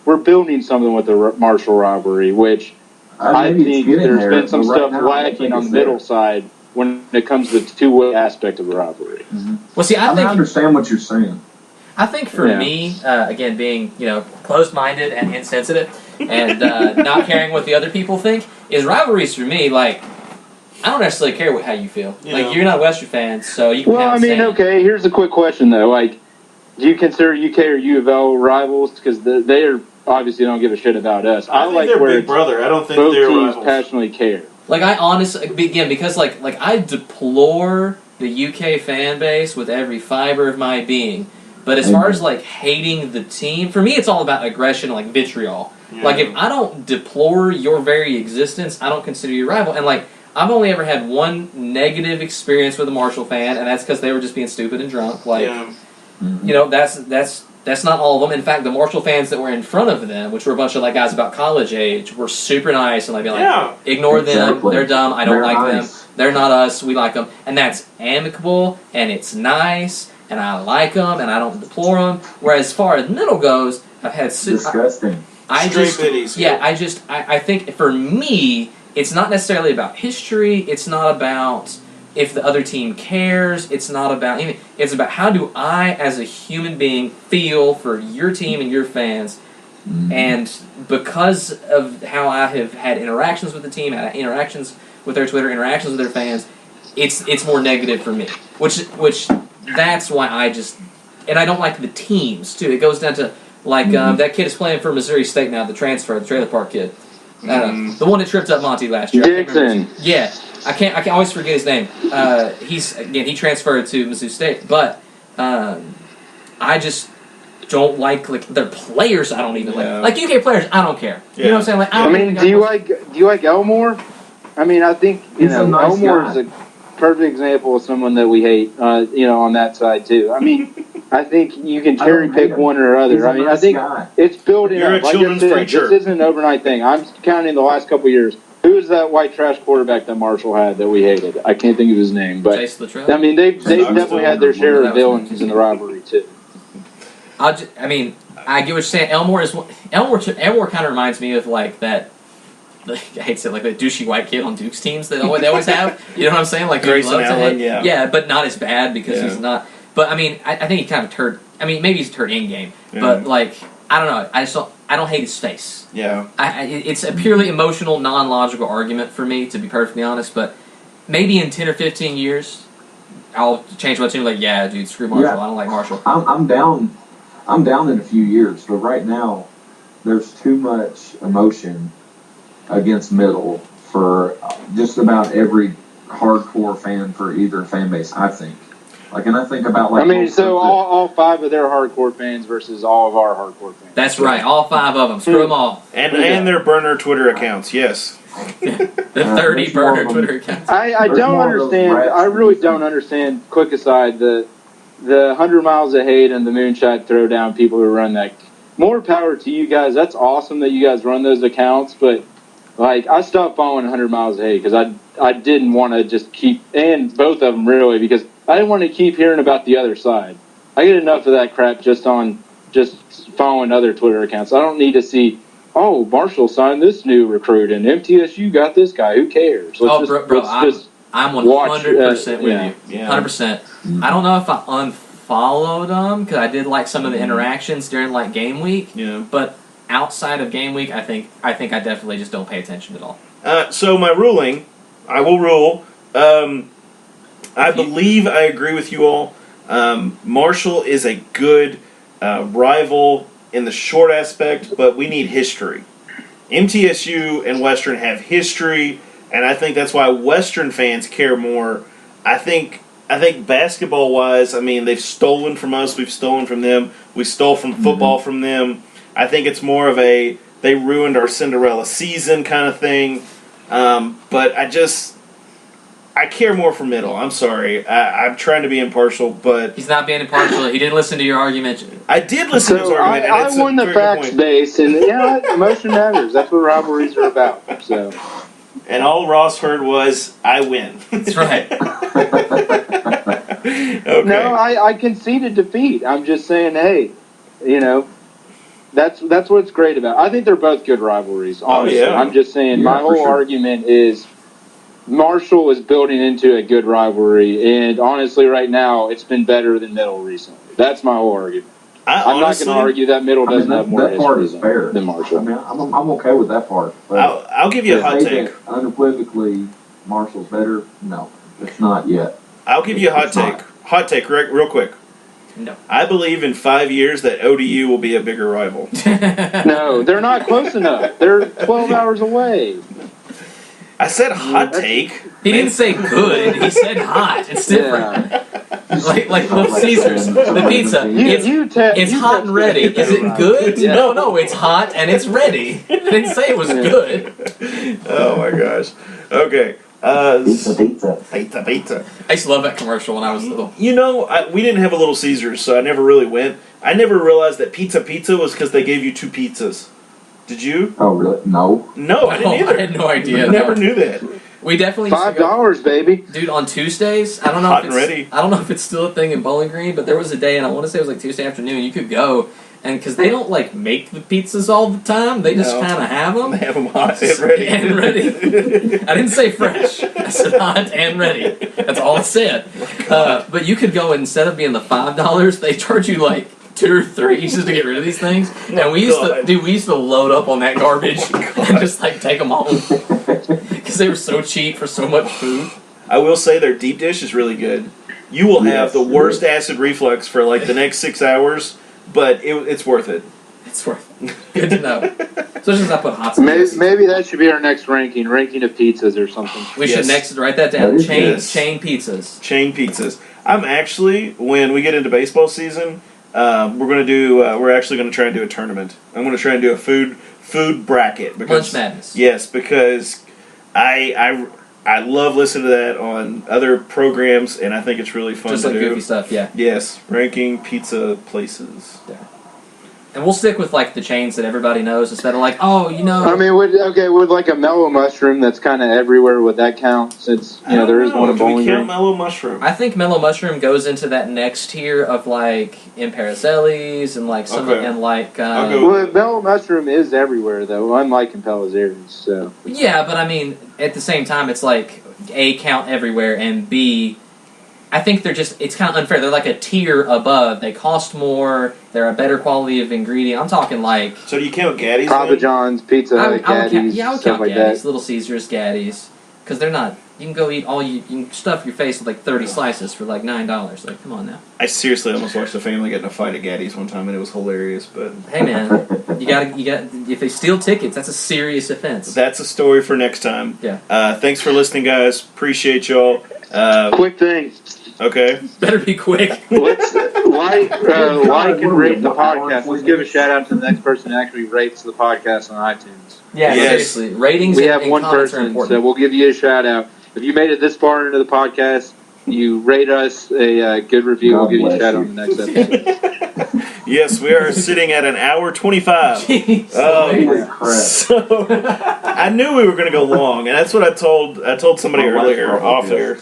we're building something with the Marshall rivalry, which I think there's been some stuff lacking on the Middle side when it comes to the two-way aspect of the rivalry. Mm-hmm. Well, see, I understand what you're saying. I think for me, again, being closed-minded and insensitive, and not caring what the other people think, is rivalries for me. Like, I don't necessarily care how you feel. You're not a Western fan, so you can. Well, I mean, okay. Here's a quick question though. Like, do you consider UK or U of L rivals? Because they are obviously don't give a shit about us. I think like they're where big brother. I don't think both they're teams rivals. passionately care. Like, I honestly, again, because like I deplore the UK fan base with every fiber of my being. But as far as like hating the team, for me, it's all about aggression, like vitriol. Yeah. Like, if I don't deplore your very existence, I don't consider you a rival. And like, I've only ever had one negative experience with a Marshall fan, and that's because they were just being stupid and drunk. Like, that's not all of them. In fact, the Marshall fans that were in front of them, which were a bunch of like guys about college age, were super nice and like being like, ignore them, they're dumb, I don't like them, they're not us, we like them, and that's amicable and it's nice, and I like them and I don't deplore them. Whereas as far as Middle goes, I've had disgusting. I think for me, it's not necessarily about history. It's not about if the other team cares. It's not about anything. It's about how do I, as a human being, feel for your team and your fans. Mm-hmm. And because of how I have had interactions with the team, had interactions with their Twitter, interactions with their fans, it's more negative for me. Which that's why and I don't like the teams too. It goes down to like that kid is playing for Missouri State now, the trailer park kid. The one that tripped up Monty last year. Dixon. Yeah, I can always forget his name. He transferred to Mizzou State, but I just don't like their players. I don't even like UK players. I don't care. Yeah. You know what I'm saying? Like, do you like Elmore? I mean, I think Elmore is a perfect example of someone that we hate, on that side too. I mean, I think you can cherry pick one or other. I mean, I think it's building You're up. a children's preacher. This isn't an overnight thing. I'm counting the last couple of years. Who was that white trash quarterback that Marshall had that we hated? I can't think of his name, but I mean, they definitely had their share of villains in the rivalry too. I get what you're saying. Elmore kind of reminds me of like that. I hate to say it, like that douchey white kid on Duke's teams that they always have. You know what I'm saying? Like Grayson Allen, yeah, but not as bad because he's not. But I mean, I think he kind of turd. I mean, maybe he's a turd in game, but like I don't know. I don't hate his face. Yeah. It's a purely emotional, non-logical argument for me, to be perfectly honest. But maybe in 10 or 15 years, I'll change my tune. Like, yeah, dude, screw Marshall. I don't like Marshall. I'm down. I'm down in a few years, but right now, there's too much emotion against Middle for just about every hardcore fan for either fan base, I think. Like, and I think about like. I mean, so all 5 of their hardcore fans versus all of our hardcore fans. That's right, all 5 of them. Screw them all. And their burner Twitter accounts, yes. The 30 burner Twitter accounts. I don't understand. I really don't understand. Quick aside, the 100 miles of hate and the moonshot throwdown people who run that. More power to you guys. That's awesome that you guys run those accounts, but like I stopped following 100 miles of hate because I didn't want to just keep, and both of them really, because I didn't want to keep hearing about the other side. I get enough of that crap just following other Twitter accounts. I don't need to see, oh, Marshall signed this new recruit and MTSU got this guy. Who cares? I'm 100% with you. 100%. I don't know if I unfollowed them because I did like some of the interactions during like game week. Yeah. But outside of game week, I think I definitely just don't pay attention at all. So my ruling, I will rule. I believe I agree with you all. Marshall is a good rival in the short aspect, but we need history. MTSU and Western have history, and I think that's why Western fans care more. I think basketball-wise, I mean, they've stolen from us. We've stolen from them. We stole from football from them. I think it's more of they ruined our Cinderella season kind of thing. But I care more for Middle. I'm sorry. I'm trying to be impartial, but... He's not being impartial. He didn't listen to your argument. I did listen to his argument. I won the facts base, and emotion matters. That's what rivalries are about. So, and all Ross heard was, I win. That's right. Okay. No, I conceded defeat. I'm just saying, hey, that's what's great about it. I think they're both good rivalries, honestly. I'm just saying my whole argument is Marshall is building into a good rivalry, and honestly right now it's been better than Middle recently. That's my whole argument. I'm not going to argue that Middle doesn't have more history than Marshall. I mean, I'm okay with that part. But I'll give you a hot take. Unequivocally, Marshall's better? No, it's not yet. I'll give you a hot take. Hot take, real quick. No. I believe in 5 years that ODU will be a bigger rival. No, they're not close enough. They're 12 hours away. I said hot take. He didn't say good. He said hot. It's different. Yeah. Like Little Caesars, the pizza. It's hot and ready. Is it good? Yeah. No, it's hot and it's ready. I didn't say it was good. Oh my gosh. Okay. Pizza. I used to love that commercial when I was little. We didn't have a Little Caesars, so I never really went. I never realized that pizza was because they gave you 2 pizzas. Did you? Oh, really? No. No, I didn't either. I had no idea. Never knew that. We definitely $5, baby. Dude, on Tuesdays, I don't know if it's still a thing in Bowling Green, but there was a day, and I want to say it was like Tuesday afternoon, you could go, and because they don't like make the pizzas all the time, they just kind of have them. They have them hot and ready. And ready. I didn't say fresh. I said hot and ready. That's all it said. But you could go, instead of being the $5, they charge you like 2 or 3 just to get rid of these things. And we used to load up on that garbage and just like take them home because they were so cheap for so much food. I will say their deep dish is really good. You will have the worst acid reflux for like the next 6 hours, but it's worth it. It's worth it. Good to know. Especially since I put hot sauce. Maybe that should be our next ranking of pizzas or something. We should next write that down. Chain pizzas. Chain pizzas. I'm actually, when we get into baseball season, we're actually going to try and do a tournament. I'm going to try and do a food bracket. Lunch Madness. Yes, because I I love listening to that on other programs, and I think it's really fun Just to like do. goofy stuff, yeah. Yes, ranking pizza places. Yeah. And we'll stick with like the chains that everybody knows instead of like, oh, you know. I mean, would like a mellow mushroom that's kind of everywhere, would that count? Since there is one in Do we Bowling count Green. Mellow Mushroom? I think Mellow Mushroom goes into that next tier of like Impericelli's and like some Okay. and like. Well, mellow mushroom is everywhere though, unlike Impericelli's. So. Yeah, but I mean, at the same time, it's like A, count everywhere, and B, I think it's kind of unfair. They're like a tier above. They cost more. They're a better quality of ingredient. I'm talking like... So do you count Gaddy's? Papa John's, Pizza Hut, Gaddy's, I would stuff count like Gaddy's, that. Little Caesars, Gaddy's. Because they're not... You can go eat you can stuff your face with like 30 slices for like $9. Like, come on now. I seriously almost watched a family get in a fight at Gaddy's one time, and it was hilarious. But Hey man, you got if they steal tickets, that's a serious offense. that's a story for next time. Yeah. Thanks for listening, guys. Appreciate y'all. Quick thing. Okay. Better be quick. Let's like and rate the podcast. Let's give a shout out to the next person who actually rates the podcast on iTunes. Yeah, Yes. seriously. Ratings We and, have and one comments are person, important. so we'll give you a shout out. If you made it this far into the podcast, you rate us a good review. We'll give you a shout out on the next episode. Yes, we are sitting at an hour 25. Jeez. So I knew we were going to go long, and that's what I told somebody earlier off there.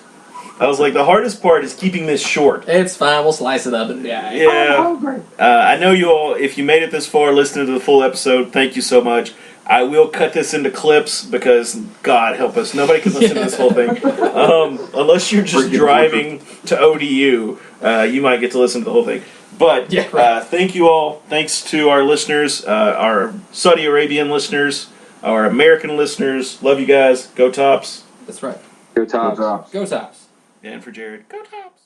I was like, the hardest part is keeping this short. It's fine. We'll slice it up. And Yeah. I know you all, if you made it this far listening to the full episode, thank you so much. I will cut this into clips because, God help us, nobody can listen to this whole thing. Unless you're just driving to ODU, you might get to listen to the whole thing. But thank you all. Thanks to our listeners, our Saudi Arabian listeners, our American listeners. Love you guys. Go Tops. That's right. Go Tops. Go Tops. And for Jared, go Tops.